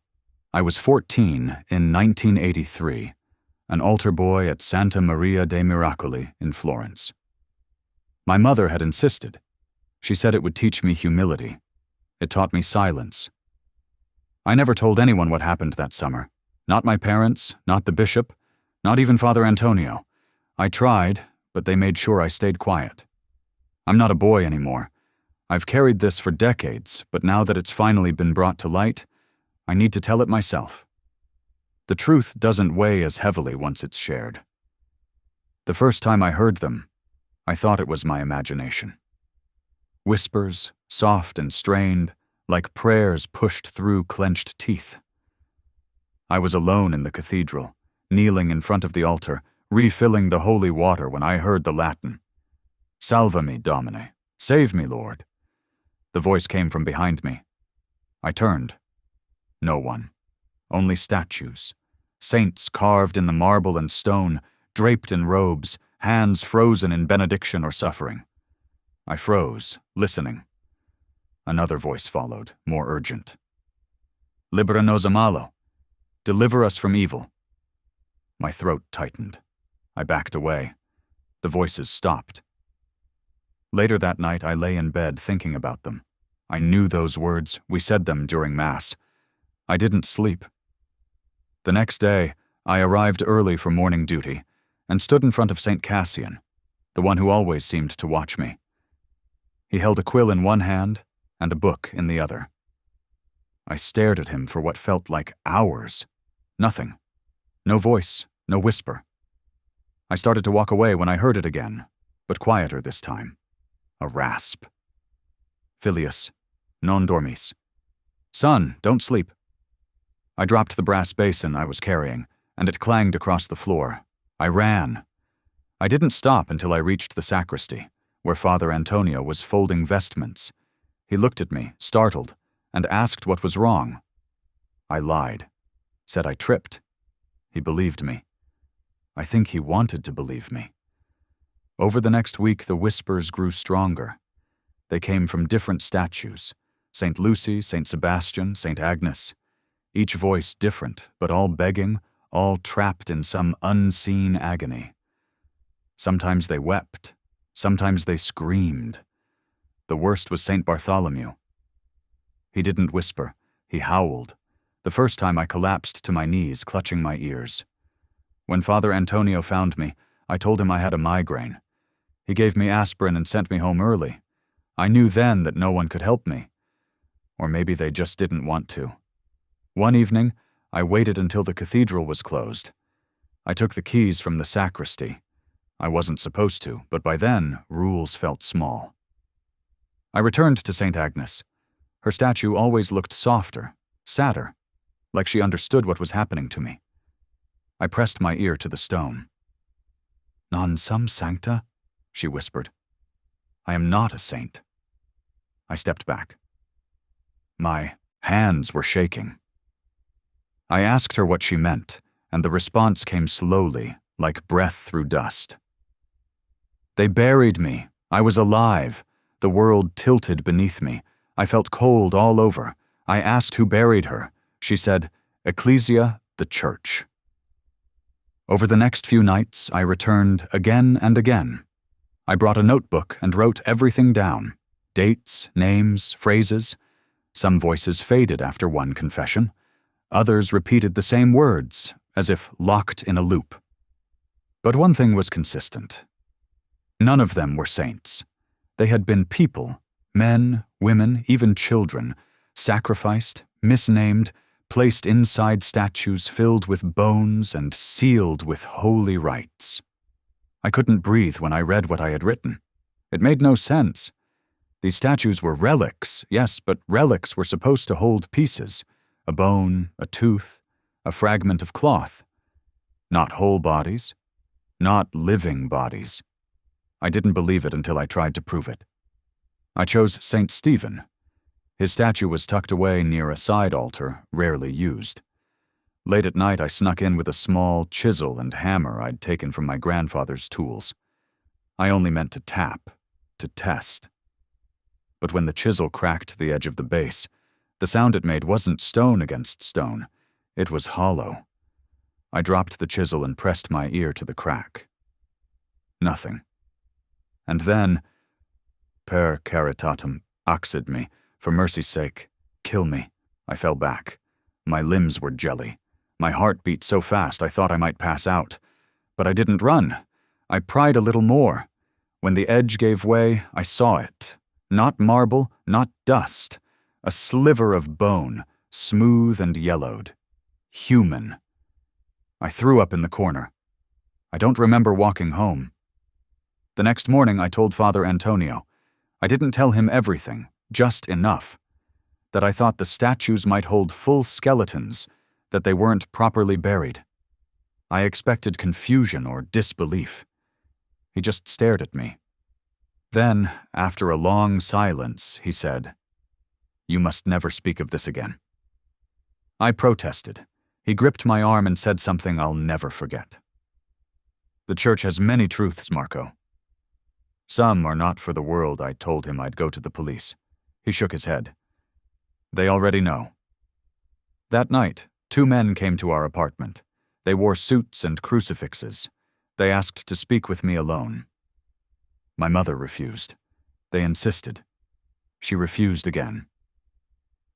I was 14 in 1983, an altar boy at Santa Maria dei Miracoli in Florence. My mother had insisted. She said it would teach me humility. It taught me silence. I never told anyone what happened that summer. Not my parents, not the bishop, not even Father Antonio. I tried, but they made sure I stayed quiet. I'm not a boy anymore. I've carried this for decades, but now that it's finally been brought to light, I need to tell it myself. The truth doesn't weigh as heavily once it's shared. The first time I heard them, I thought it was my imagination. Whispers, soft and strained, like prayers pushed through clenched teeth. I was alone in the cathedral, kneeling in front of the altar, refilling the holy water when I heard the Latin. Salva me, Domine. Save me, Lord. The voice came from behind me. I turned. No one. Only statues. Saints carved in the marble and stone, draped in robes, hands frozen in benediction or suffering. I froze, listening. Another voice followed, more urgent. Libera nos a malo. Deliver us from evil. My throat tightened. I backed away. The voices stopped. Later that night, I lay in bed thinking about them. I knew those words. We said them during Mass. I didn't sleep. The next day, I arrived early for morning duty and stood in front of St. Cassian, the one who always seemed to watch me. He held a quill in one hand and a book in the other. I stared at him for what felt like hours. Nothing. No voice, no whisper. I started to walk away when I heard it again, but quieter this time. A rasp. Filius, non dormis. Son, don't sleep. I dropped the brass basin I was carrying, and it clanged across the floor. I ran. I didn't stop until I reached the sacristy, where Father Antonio was folding vestments. He looked at me, startled, and asked what was wrong. I lied, said I tripped. He believed me. I think he wanted to believe me. Over the next week, the whispers grew stronger. They came from different statues, St. Lucy, St. Sebastian, St. Agnes. Each voice different, but all begging, all trapped in some unseen agony. Sometimes they wept, sometimes they screamed. The worst was St. Bartholomew. He didn't whisper, he howled. The first time I collapsed to my knees, clutching my ears. When Father Antonio found me, I told him I had a migraine. He gave me aspirin and sent me home early. I knew then that no one could help me. Or maybe they just didn't want to. One evening, I waited until the cathedral was closed. I took the keys from the sacristy. I wasn't supposed to, but by then, rules felt small. I returned to St. Agnes. Her statue always looked softer, sadder, like she understood what was happening to me. I pressed my ear to the stone. Non sum sancta, she whispered. I am not a saint. I stepped back. My hands were shaking. I asked her what she meant, and the response came slowly, like breath through dust. They buried me. I was alive. The world tilted beneath me. I felt cold all over. I asked who buried her. She said, Ecclesia, the church. Over the next few nights, I returned again and again. I brought a notebook and wrote everything down: dates, names, phrases. Some voices faded after one confession. Others repeated the same words, as if locked in a loop. But one thing was consistent. None of them were saints. They had been people, men, women, even children, sacrificed, misnamed, placed inside statues filled with bones and sealed with holy rites. I couldn't breathe when I read what I had written. It made no sense. These statues were relics, yes, but relics were supposed to hold pieces: a bone, a tooth, a fragment of cloth. Not whole bodies, not living bodies. I didn't believe it until I tried to prove it. I chose St. Stephen. His statue was tucked away near a side altar, rarely used. Late at night, I snuck in with a small chisel and hammer I'd taken from my grandfather's tools. I only meant to tap, to test. But when the chisel cracked the edge of the base, the sound it made wasn't stone against stone. It was hollow. I dropped the chisel and pressed my ear to the crack. Nothing. And then, per caritatem, oxid me, for mercy's sake, kill me. I fell back. My limbs were jelly. My heart beat so fast I thought I might pass out. But I didn't run. I pried a little more. When the edge gave way, I saw it. Not marble, not dust. A sliver of bone, smooth and yellowed. Human. I threw up in the corner. I don't remember walking home. The next morning I told Father Antonio. I didn't tell him everything, just enough. That I thought the statues might hold full skeletons, that they weren't properly buried. I expected confusion or disbelief. He just stared at me. Then, after a long silence, he said, "You must never speak of this again." I protested. He gripped my arm and said something I'll never forget. "The church has many truths, Marco. Some are not for the world." I told him I'd go to the police. He shook his head. "They already know." That night, 2 men came to our apartment. They wore suits and crucifixes. They asked to speak with me alone. My mother refused. They insisted. She refused again.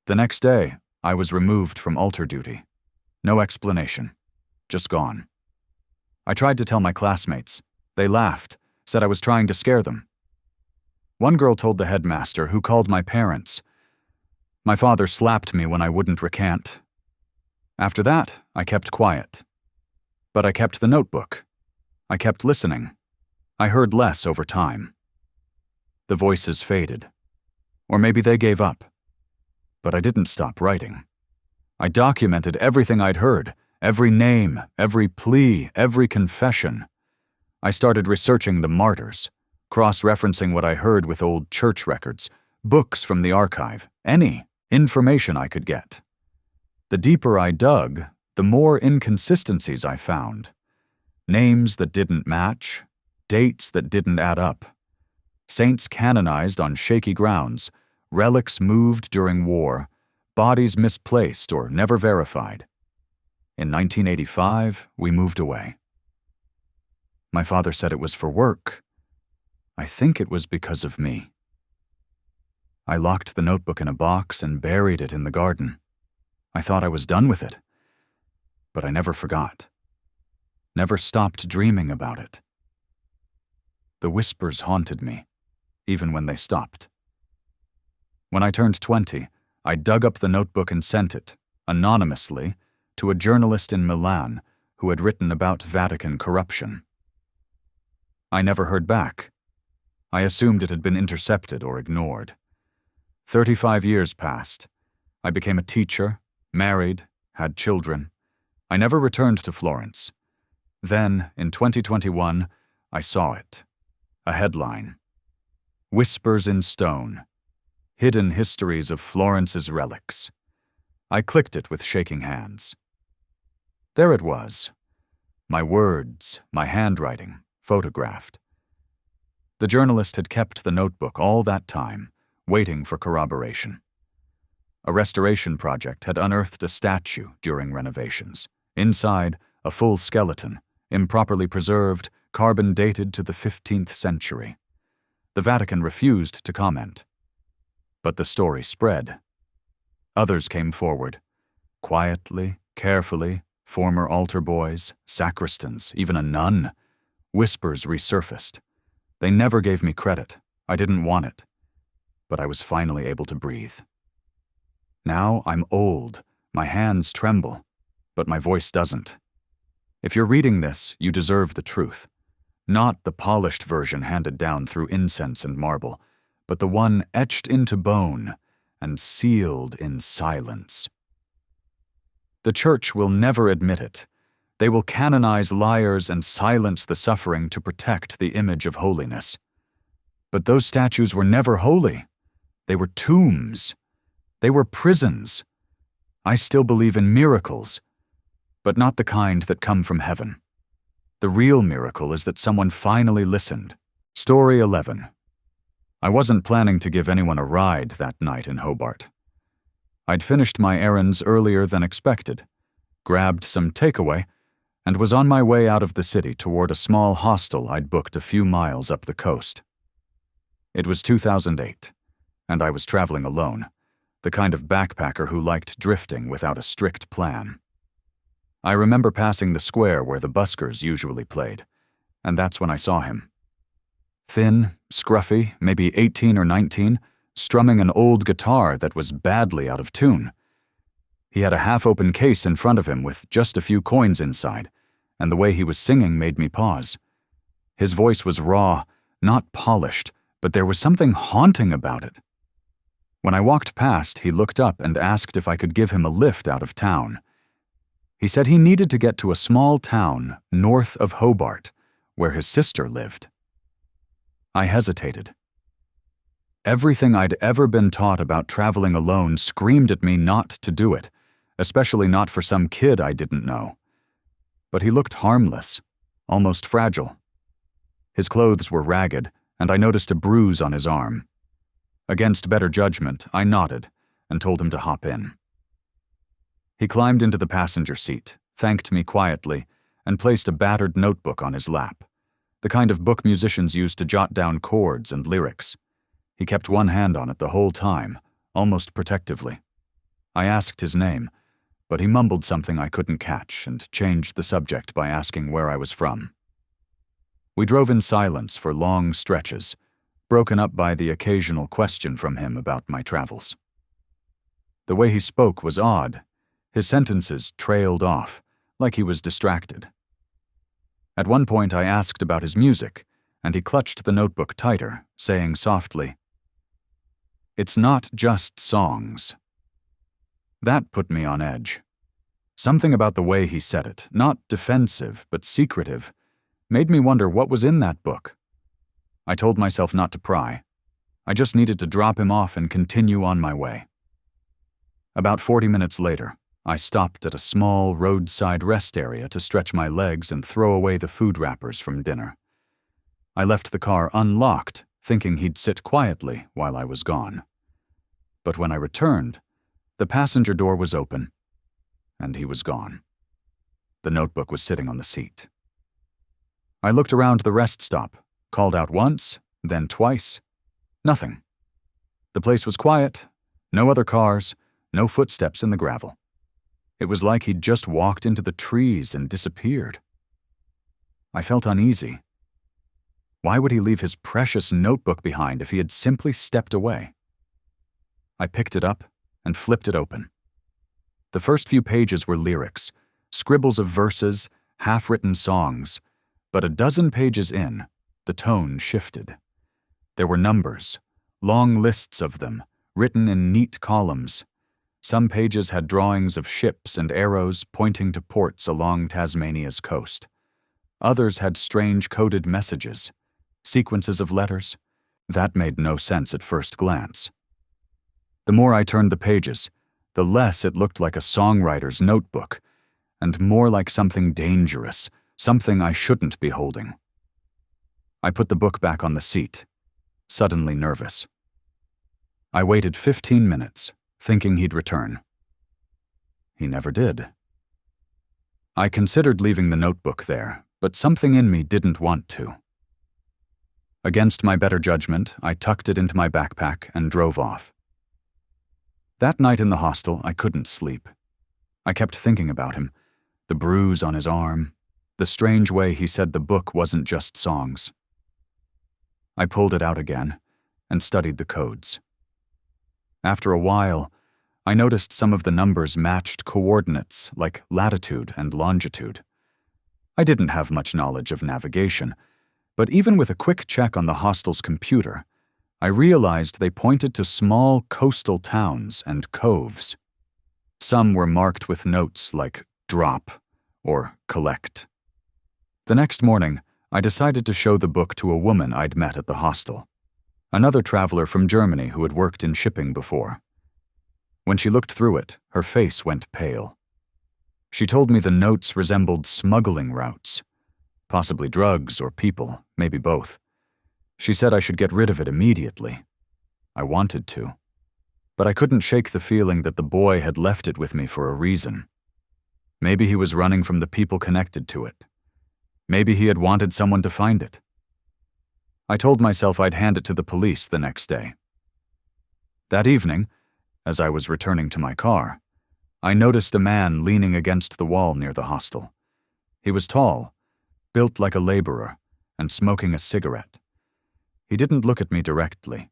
The next day, I was removed from altar duty. No explanation. Just gone. I tried to tell my classmates. They laughed, said I was trying to scare them. One girl told the headmaster, who called my parents. My father slapped me when I wouldn't recant. After that, I kept quiet. But I kept the notebook. I kept listening. I heard less over time. The voices faded. Or maybe they gave up. But I didn't stop writing. I documented everything I'd heard, every name, every plea, every confession. I started researching the martyrs, cross-referencing what I heard with old church records, books from the archive, any information I could get. The deeper I dug, the more inconsistencies I found. Names that didn't match, dates that didn't add up. Saints canonized on shaky grounds, relics moved during war, bodies misplaced or never verified. In 1985, we moved away. My father said it was for work. I think it was because of me. I locked the notebook in a box and buried it in the garden. I thought I was done with it. But I never forgot. Never stopped dreaming about it. The whispers haunted me, even when they stopped. When I turned 20, I dug up the notebook and sent it, anonymously, to a journalist in Milan who had written about Vatican corruption. I never heard back. I assumed it had been intercepted or ignored. 35 years passed. I became a teacher, married, had children. I never returned to Florence. Then, in 2021, I saw it. A headline. Whispers in Stone. Hidden Histories of Florence's Relics. I clicked it with shaking hands. There it was. My words, my handwriting, photographed. The journalist had kept the notebook all that time, waiting for corroboration. A restoration project had unearthed a statue during renovations. Inside, a full skeleton, improperly preserved, carbon dated to the 15th century. The Vatican refused to comment. But the story spread. Others came forward. Quietly, carefully, former altar boys, sacristans, even a nun. Whispers resurfaced. They never gave me credit. I didn't want it. But I was finally able to breathe. Now I'm old. My hands tremble. But my voice doesn't. If you're reading this, you deserve the truth. Not the polished version handed down through incense and marble, but the one etched into bone and sealed in silence. The church will never admit it. They will canonize liars and silence the suffering to protect the image of holiness. But those statues were never holy. They were tombs. They were prisons. I still believe in miracles, but not the kind that come from heaven. The real miracle is that someone finally listened. Story 11. I wasn't planning to give anyone a ride that night in Hobart. I'd finished my errands earlier than expected, grabbed some takeaway, and was on my way out of the city toward a small hostel I'd booked a few miles up the coast. It was 2008, and I was traveling alone, the kind of backpacker who liked drifting without a strict plan. I remember passing the square where the buskers usually played, and that's when I saw him. Thin, scruffy, maybe 18 or 19, strumming an old guitar that was badly out of tune. He had a half-open case in front of him with just a few coins inside, and the way he was singing made me pause. His voice was raw, not polished, but there was something haunting about it. When I walked past, he looked up and asked if I could give him a lift out of town. He said he needed to get to a small town north of Hobart, where his sister lived. I hesitated. Everything I'd ever been taught about traveling alone screamed at me not to do it, especially not for some kid I didn't know. But he looked harmless, almost fragile. His clothes were ragged, and I noticed a bruise on his arm. Against better judgment, I nodded and told him to hop in. He climbed into the passenger seat, thanked me quietly, and placed a battered notebook on his lap, the kind of book musicians use to jot down chords and lyrics. He kept one hand on it the whole time, almost protectively. I asked his name, but he mumbled something I couldn't catch and changed the subject by asking where I was from. We drove in silence for long stretches, broken up by the occasional question from him about my travels. The way he spoke was odd. His sentences trailed off, like he was distracted. At one point I asked about his music, and he clutched the notebook tighter, saying softly, "It's not just songs." That put me on edge. Something about the way he said it, not defensive but secretive, made me wonder what was in that book. I told myself not to pry. I just needed to drop him off and continue on my way. About 40 minutes later, I stopped at a small roadside rest area to stretch my legs and throw away the food wrappers from dinner. I left the car unlocked, thinking he'd sit quietly while I was gone. But when I returned, the passenger door was open, and he was gone. The notebook was sitting on the seat. I looked around the rest stop, called out once, then twice. Nothing. The place was quiet, no other cars, no footsteps in the gravel. It was like he'd just walked into the trees and disappeared. I felt uneasy. Why would he leave his precious notebook behind if he had simply stepped away? I picked it up and flipped it open. The first few pages were lyrics, scribbles of verses, half-written songs, but a dozen pages in, the tone shifted. There were numbers, long lists of them, written in neat columns. Some pages had drawings of ships and arrows pointing to ports along Tasmania's coast. Others had strange coded messages, sequences of letters. That made no sense at first glance. The more I turned the pages, the less it looked like a songwriter's notebook, and more like something dangerous, something I shouldn't be holding. I put the book back on the seat, suddenly nervous. I waited 15 minutes, thinking he'd return. He never did. I considered leaving the notebook there, but something in me didn't want to. Against my better judgment, I tucked it into my backpack and drove off. That night in the hostel, I couldn't sleep. I kept thinking about him, the bruise on his arm, the strange way he said the book wasn't just songs. I pulled it out again and studied the codes. After a while, I noticed some of the numbers matched coordinates like latitude and longitude. I didn't have much knowledge of navigation, but even with a quick check on the hostel's computer, I realized they pointed to small coastal towns and coves. Some were marked with notes like drop or collect. The next morning, I decided to show the book to a woman I'd met at the hostel, another traveler from Germany who had worked in shipping before. When she looked through it, her face went pale. She told me the notes resembled smuggling routes, possibly drugs or people, maybe both. She said I should get rid of it immediately. I wanted to, but I couldn't shake the feeling that the boy had left it with me for a reason. Maybe he was running from the people connected to it. Maybe he had wanted someone to find it. I told myself I'd hand it to the police the next day. That evening, as I was returning to my car, I noticed a man leaning against the wall near the hostel. He was tall, built like a laborer, and smoking a cigarette. He didn't look at me directly,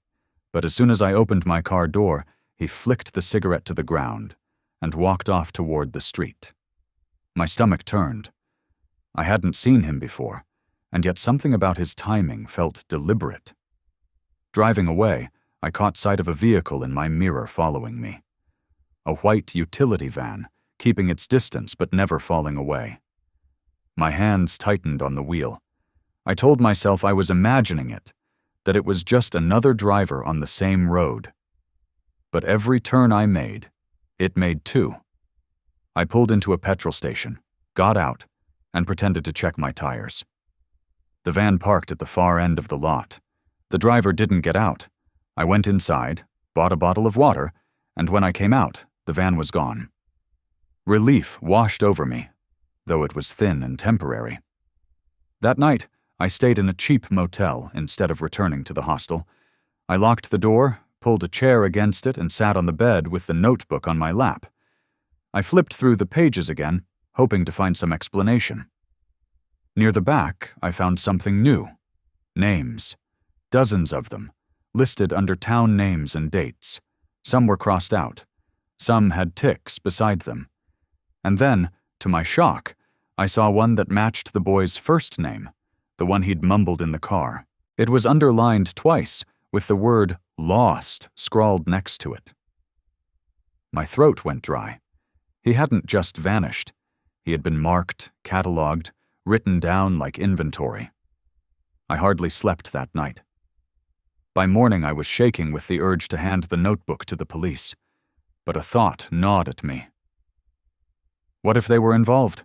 but as soon as I opened my car door, he flicked the cigarette to the ground and walked off toward the street. My stomach turned. I hadn't seen him before, and yet something about his timing felt deliberate. Driving away, I caught sight of a vehicle in my mirror following me. A white utility van, keeping its distance but never falling away. My hands tightened on the wheel. I told myself I was imagining it, that it was just another driver on the same road. But every turn I made, it made two. I pulled into a petrol station, got out, and pretended to check my tires. The van parked at the far end of the lot. The driver didn't get out. I went inside, bought a bottle of water, and when I came out, the van was gone. Relief washed over me, though it was thin and temporary. That night, I stayed in a cheap motel instead of returning to the hostel. I locked the door, pulled a chair against it, and sat on the bed with the notebook on my lap. I flipped through the pages again, hoping to find some explanation. Near the back, I found something new. Names. Dozens of them, listed under town names and dates. Some were crossed out. Some had ticks beside them. And then, to my shock, I saw one that matched the boy's first name, the one he'd mumbled in the car. It was underlined twice, with the word lost scrawled next to it. My throat went dry. He hadn't just vanished. He had been marked, catalogued, written down like inventory. I hardly slept that night. By morning, I was shaking with the urge to hand the notebook to the police, but a thought gnawed at me. What if they were involved?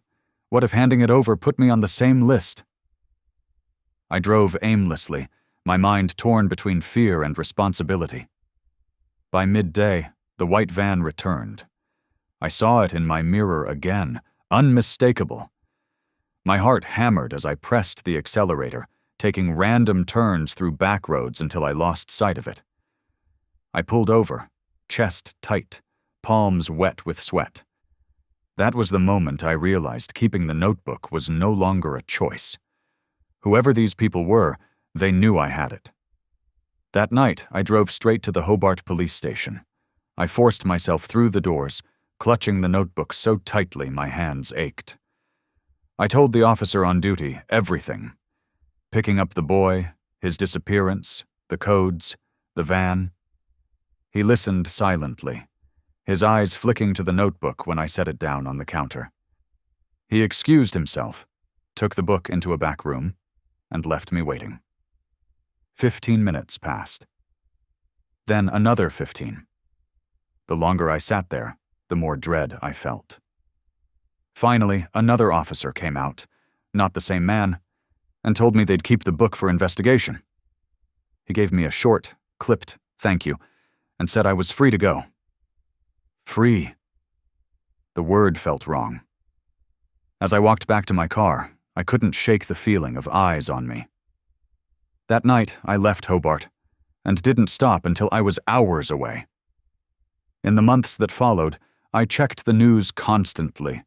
What if handing it over put me on the same list? I drove aimlessly, my mind torn between fear and responsibility. By midday, the white van returned. I saw it in my mirror again, unmistakable. My heart hammered as I pressed the accelerator, taking random turns through back roads until I lost sight of it. I pulled over, chest tight, palms wet with sweat. That was the moment I realized keeping the notebook was no longer a choice. Whoever these people were, they knew I had it. That night, I drove straight to the Hobart police station. I forced myself through the doors, clutching the notebook so tightly my hands ached. I told the officer on duty everything. Picking up the boy, his disappearance, the codes, the van. He listened silently, his eyes flicking to the notebook when I set it down on the counter. He excused himself, took the book into a back room, and left me waiting. 15 minutes passed. Then another 15. The longer I sat there, the more dread I felt. Finally, another officer came out, not the same man, and told me they'd keep the book for investigation. He gave me a short, clipped thank you, and said I was free to go. Free. The word felt wrong. As I walked back to my car, I couldn't shake the feeling of eyes on me. That night, I left Hobart, and didn't stop until I was hours away. In the months that followed, I checked the news constantly,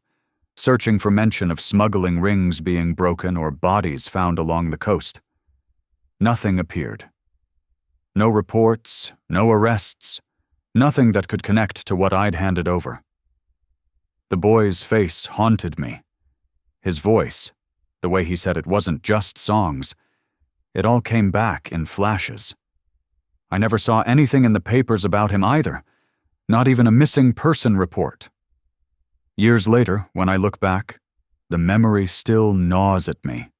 searching for mention of smuggling rings being broken or bodies found along the coast. Nothing appeared. No reports, no arrests, nothing that could connect to what I'd handed over. The boy's face haunted me. His voice, the way he said it wasn't just songs, it all came back in flashes. I never saw anything in the papers about him either, not even a missing person report. Years later, when I look back, the memory still gnaws at me.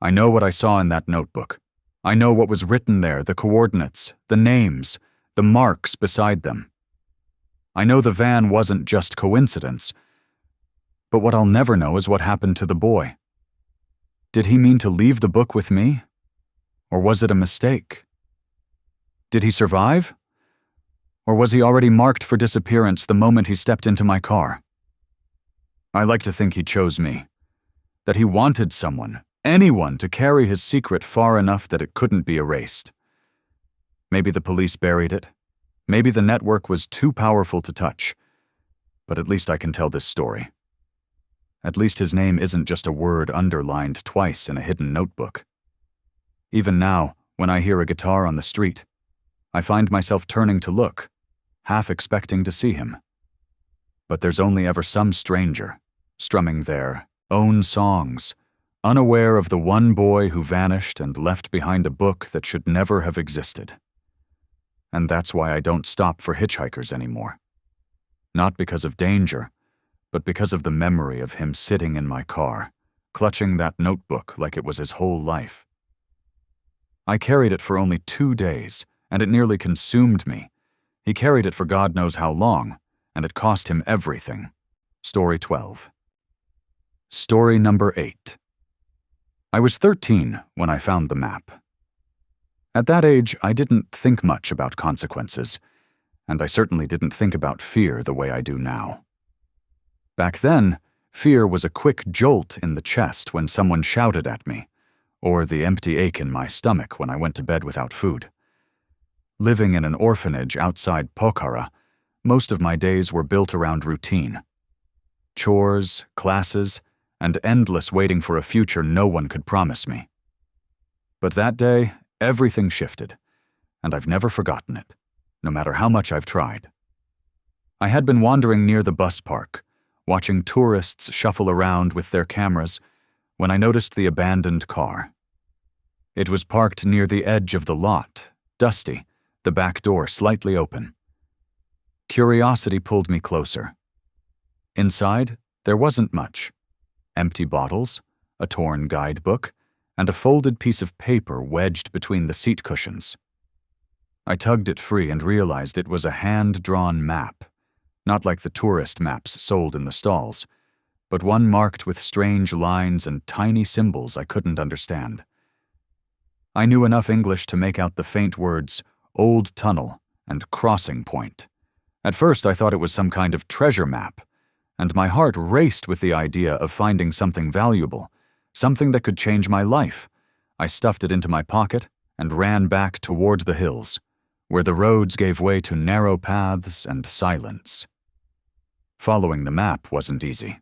I know what I saw in that notebook. I know what was written there, the coordinates, the names, the marks beside them. I know the van wasn't just coincidence, but what I'll never know is what happened to the boy. Did he mean to leave the book with me? Or was it a mistake? Did he survive? Or was he already marked for disappearance the moment he stepped into my car? I like to think he chose me, that he wanted someone, anyone, to carry his secret far enough that it couldn't be erased. Maybe the police buried it. Maybe the network was too powerful to touch. But at least I can tell this story. At least his name isn't just a word underlined twice in a hidden notebook. Even now, when I hear a guitar on the street, I find myself turning to look, half expecting to see him. But there's only ever some stranger, strumming their own songs, unaware of the one boy who vanished and left behind a book that should never have existed. And that's why I don't stop for hitchhikers anymore. Not because of danger, but because of the memory of him sitting in my car, clutching that notebook like it was his whole life. I carried it for only 2 days, and it nearly consumed me. He carried it for God knows how long, and it cost him everything. Story 12. Story number 8. I was 13 when I found the map. At that age, I didn't think much about consequences, and I certainly didn't think about fear the way I do now. Back then, fear was a quick jolt in the chest when someone shouted at me, or the empty ache in my stomach when I went to bed without food. Living in an orphanage outside Pokhara, most of my days were built around routine. Chores, classes, and endless waiting for a future no one could promise me. But that day, everything shifted, and I've never forgotten it, no matter how much I've tried. I had been wandering near the bus park, watching tourists shuffle around with their cameras, when I noticed the abandoned car. It was parked near the edge of the lot, dusty, the back door slightly open. Curiosity pulled me closer. Inside, there wasn't much. Empty bottles, a torn guidebook, and a folded piece of paper wedged between the seat cushions. I tugged it free and realized it was a hand-drawn map, not like the tourist maps sold in the stalls, but one marked with strange lines and tiny symbols I couldn't understand. I knew enough English to make out the faint words, Old Tunnel and Crossing Point. At first I thought it was some kind of treasure map, and my heart raced with the idea of finding something valuable, something that could change my life. I stuffed it into my pocket and ran back toward the hills, where the roads gave way to narrow paths and silence. Following the map wasn't easy.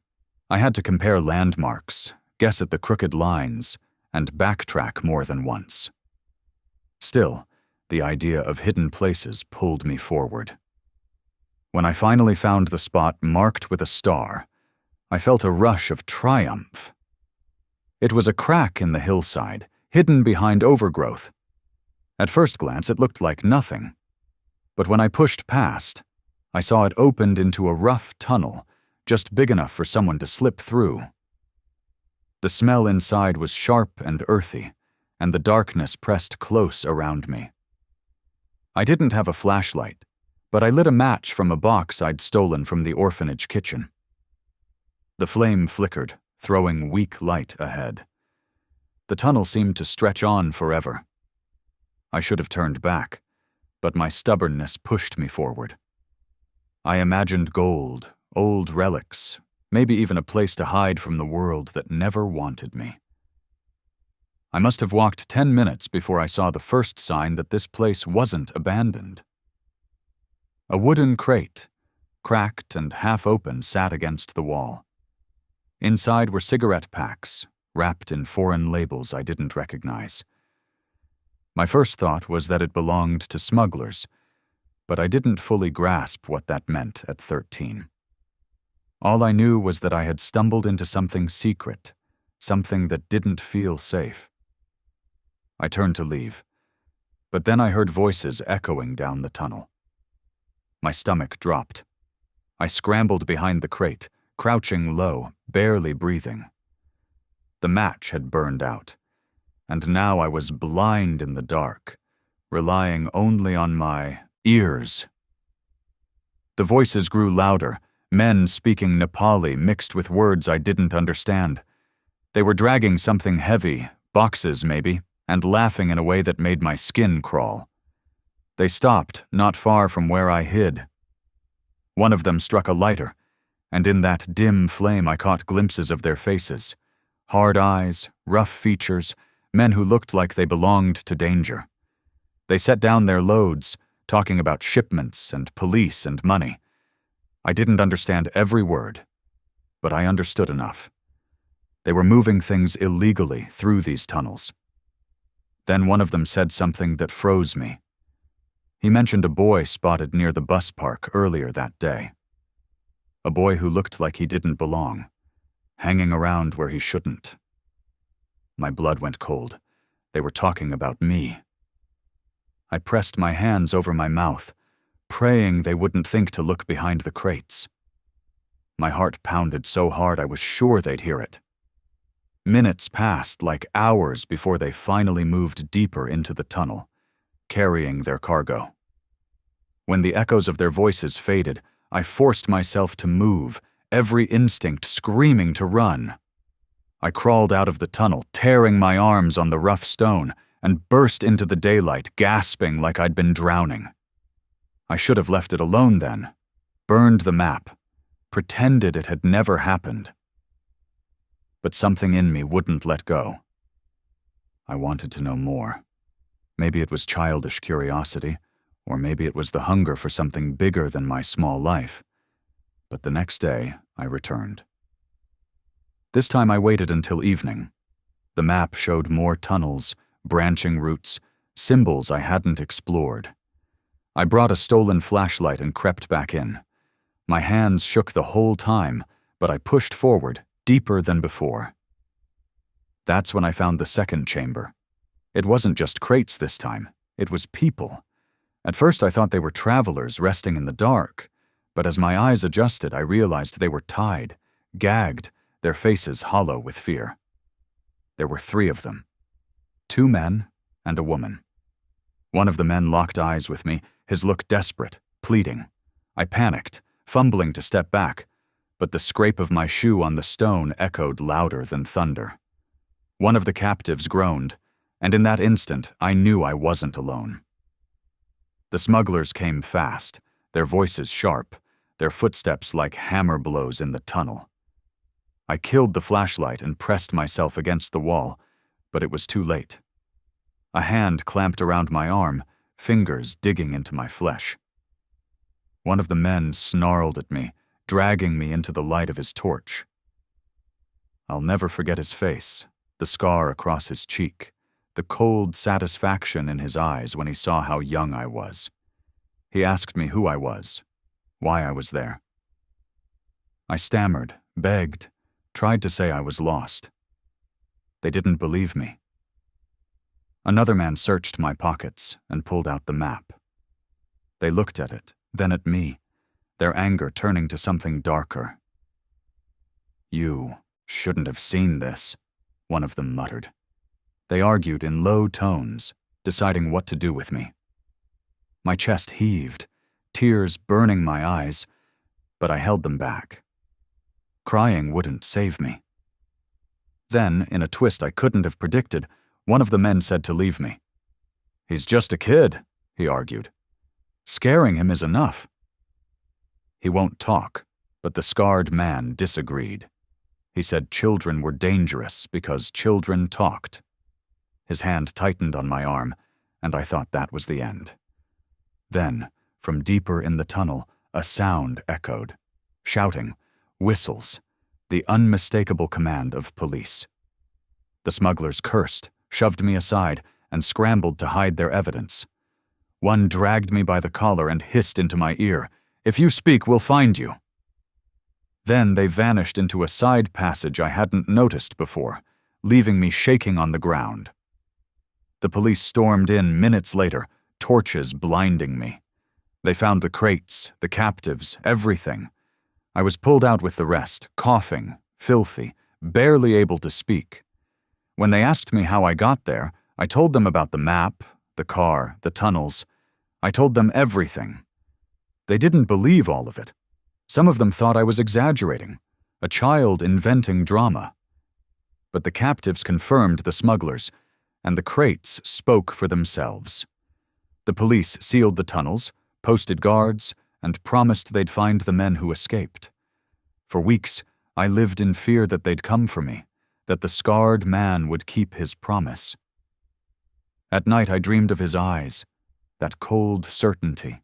I had to compare landmarks, guess at the crooked lines, and backtrack more than once. Still, the idea of hidden places pulled me forward. When I finally found the spot marked with a star, I felt a rush of triumph. It was a crack in the hillside, hidden behind overgrowth. At first glance, it looked like nothing. But when I pushed past, I saw it opened into a rough tunnel, just big enough for someone to slip through. The smell inside was sharp and earthy, and the darkness pressed close around me. I didn't have a flashlight, but I lit a match from a box I'd stolen from the orphanage kitchen. The flame flickered, throwing weak light ahead. The tunnel seemed to stretch on forever. I should have turned back, but my stubbornness pushed me forward. I imagined gold, old relics, maybe even a place to hide from the world that never wanted me. I must have walked 10 minutes before I saw the first sign that this place wasn't abandoned. A wooden crate, cracked and half open, sat against the wall. Inside were cigarette packs, wrapped in foreign labels I didn't recognize. My first thought was that it belonged to smugglers, but I didn't fully grasp what that meant at 13. All I knew was that I had stumbled into something secret, something that didn't feel safe. I turned to leave, but then I heard voices echoing down the tunnel. My stomach dropped. I scrambled behind the crate, crouching low, barely breathing. The match had burned out, and now I was blind in the dark, relying only on my ears. The voices grew louder, men speaking Nepali mixed with words I didn't understand. They were dragging something heavy, boxes maybe, and laughing in a way that made my skin crawl. They stopped not far from where I hid. One of them struck a lighter, and in that dim flame I caught glimpses of their faces. Hard eyes, rough features, men who looked like they belonged to danger. They set down their loads, talking about shipments and police and money. I didn't understand every word, but I understood enough. They were moving things illegally through these tunnels. Then one of them said something that froze me. He mentioned a boy spotted near the bus park earlier that day. A boy who looked like he didn't belong, hanging around where he shouldn't. My blood went cold. They were talking about me. I pressed my hands over my mouth, praying they wouldn't think to look behind the crates. My heart pounded so hard I was sure they'd hear it. Minutes passed like hours before they finally moved deeper into the tunnel, carrying their cargo. When the echoes of their voices faded, I forced myself to move, every instinct screaming to run. I crawled out of the tunnel, tearing my arms on the rough stone, and burst into the daylight, gasping like I'd been drowning. I should have left it alone then, burned the map, pretended it had never happened. But something in me wouldn't let go. I wanted to know more. Maybe it was childish curiosity, or maybe it was the hunger for something bigger than my small life. But the next day, I returned. This time I waited until evening. The map showed more tunnels, branching routes, symbols I hadn't explored. I brought a stolen flashlight and crept back in. My hands shook the whole time, but I pushed forward, deeper than before. That's when I found the second chamber. It wasn't just crates this time, it was people. At first I thought they were travelers resting in the dark, but as my eyes adjusted I realized they were tied, gagged, their faces hollow with fear. There were 3 of them. 2 men and a woman. One of the men locked eyes with me, his look desperate, pleading. I panicked, fumbling to step back, but the scrape of my shoe on the stone echoed louder than thunder. One of the captives groaned, and in that instant I knew I wasn't alone. The smugglers came fast, their voices sharp, their footsteps like hammer blows in the tunnel. I killed the flashlight and pressed myself against the wall, but it was too late. A hand clamped around my arm, fingers digging into my flesh. One of the men snarled at me, dragging me into the light of his torch. I'll never forget his face, the scar across his cheek, the cold satisfaction in his eyes when he saw how young I was. He asked me who I was, why I was there. I stammered, begged, tried to say I was lost. They didn't believe me. Another man searched my pockets and pulled out the map. They looked at it, then at me, their anger turning to something darker. "You shouldn't have seen this," one of them muttered. They argued in low tones, deciding what to do with me. My chest heaved, tears burning my eyes, but I held them back. Crying wouldn't save me. Then, in a twist I couldn't have predicted, one of the men said to leave me. "He's just a kid," he argued. "Scaring him is enough." "He won't talk," But the scarred man disagreed. He said children were dangerous because children talked. His hand tightened on my arm, and I thought that was the end. Then, from deeper in the tunnel, a sound echoed. Shouting, whistles, the unmistakable command of police. The smugglers cursed, shoved me aside, and scrambled to hide their evidence. One dragged me by the collar and hissed into my ear, "If you speak, we'll find you." Then they vanished into a side passage I hadn't noticed before, leaving me shaking on the ground. The police stormed in minutes later, torches blinding me. They found the crates, the captives, everything. I was pulled out with the rest, coughing, filthy, barely able to speak. When they asked me how I got there, I told them about the map, the car, the tunnels. I told them everything. They didn't believe all of it. Some of them thought I was exaggerating, a child inventing drama. But the captives confirmed the smugglers, and the crates spoke for themselves. The police sealed the tunnels, posted guards, and promised they'd find the men who escaped. For weeks, I lived in fear that they'd come for me, that the scarred man would keep his promise. At night I dreamed of his eyes, that cold certainty.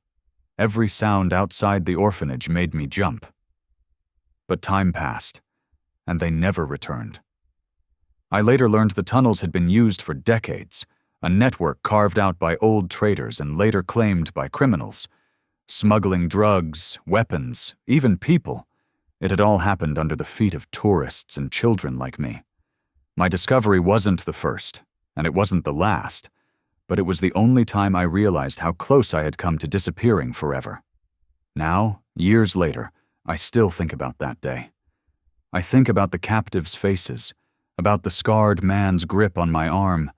Every sound outside the orphanage made me jump. But time passed, and they never returned. I later learned the tunnels had been used for decades, a network carved out by old traders and later claimed by criminals. Smuggling drugs, weapons, even people. It had all happened under the feet of tourists and children like me. My discovery wasn't the first, and it wasn't the last, but it was the only time I realized how close I had come to disappearing forever. Now, years later, I still think about that day. I think about the captives' faces, about the scarred man's grip on my arm,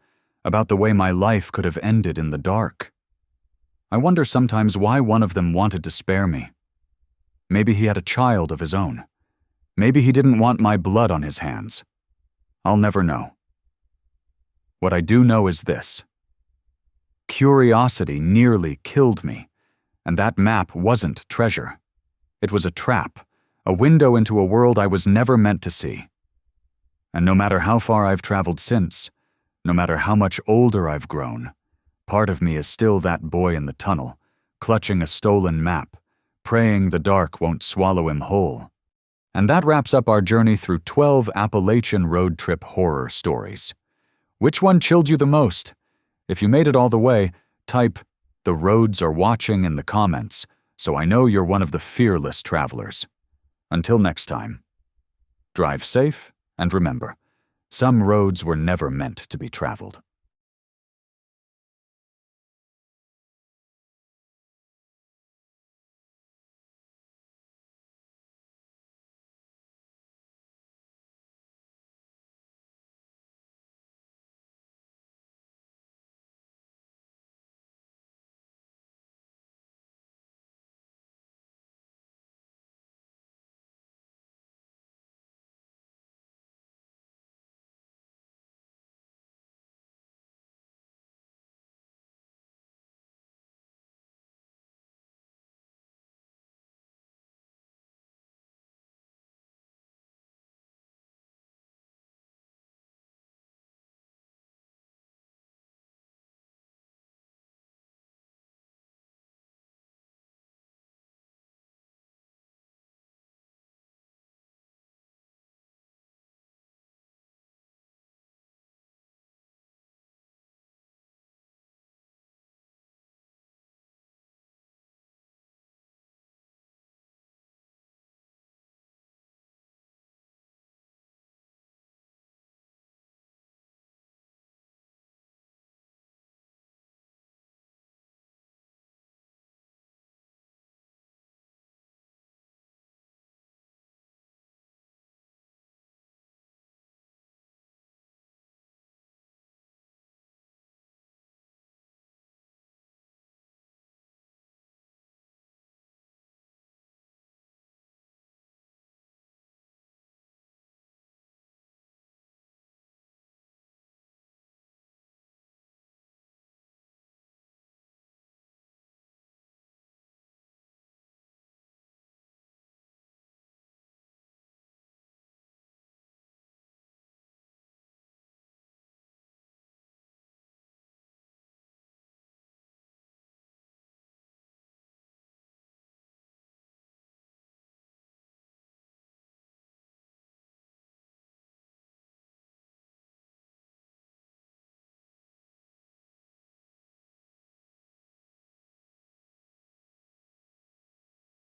about the way my life could have ended in the dark. I wonder sometimes why one of them wanted to spare me. Maybe he had a child of his own. Maybe he didn't want my blood on his hands. I'll never know. What I do know is this. Curiosity nearly killed me, and that map wasn't treasure. It was a trap, a window into a world I was never meant to see. And no matter how far I've traveled since, no matter how much older I've grown, part of me is still that boy in the tunnel, clutching a stolen map, praying the dark won't swallow him whole. And that wraps up our journey through 12 Appalachian road trip horror stories. Which one chilled you the most? If you made it all the way, type, "The roads are watching" in the comments, so I know you're one of the fearless travelers. Until next time, drive safe, and remember, some roads were never meant to be traveled.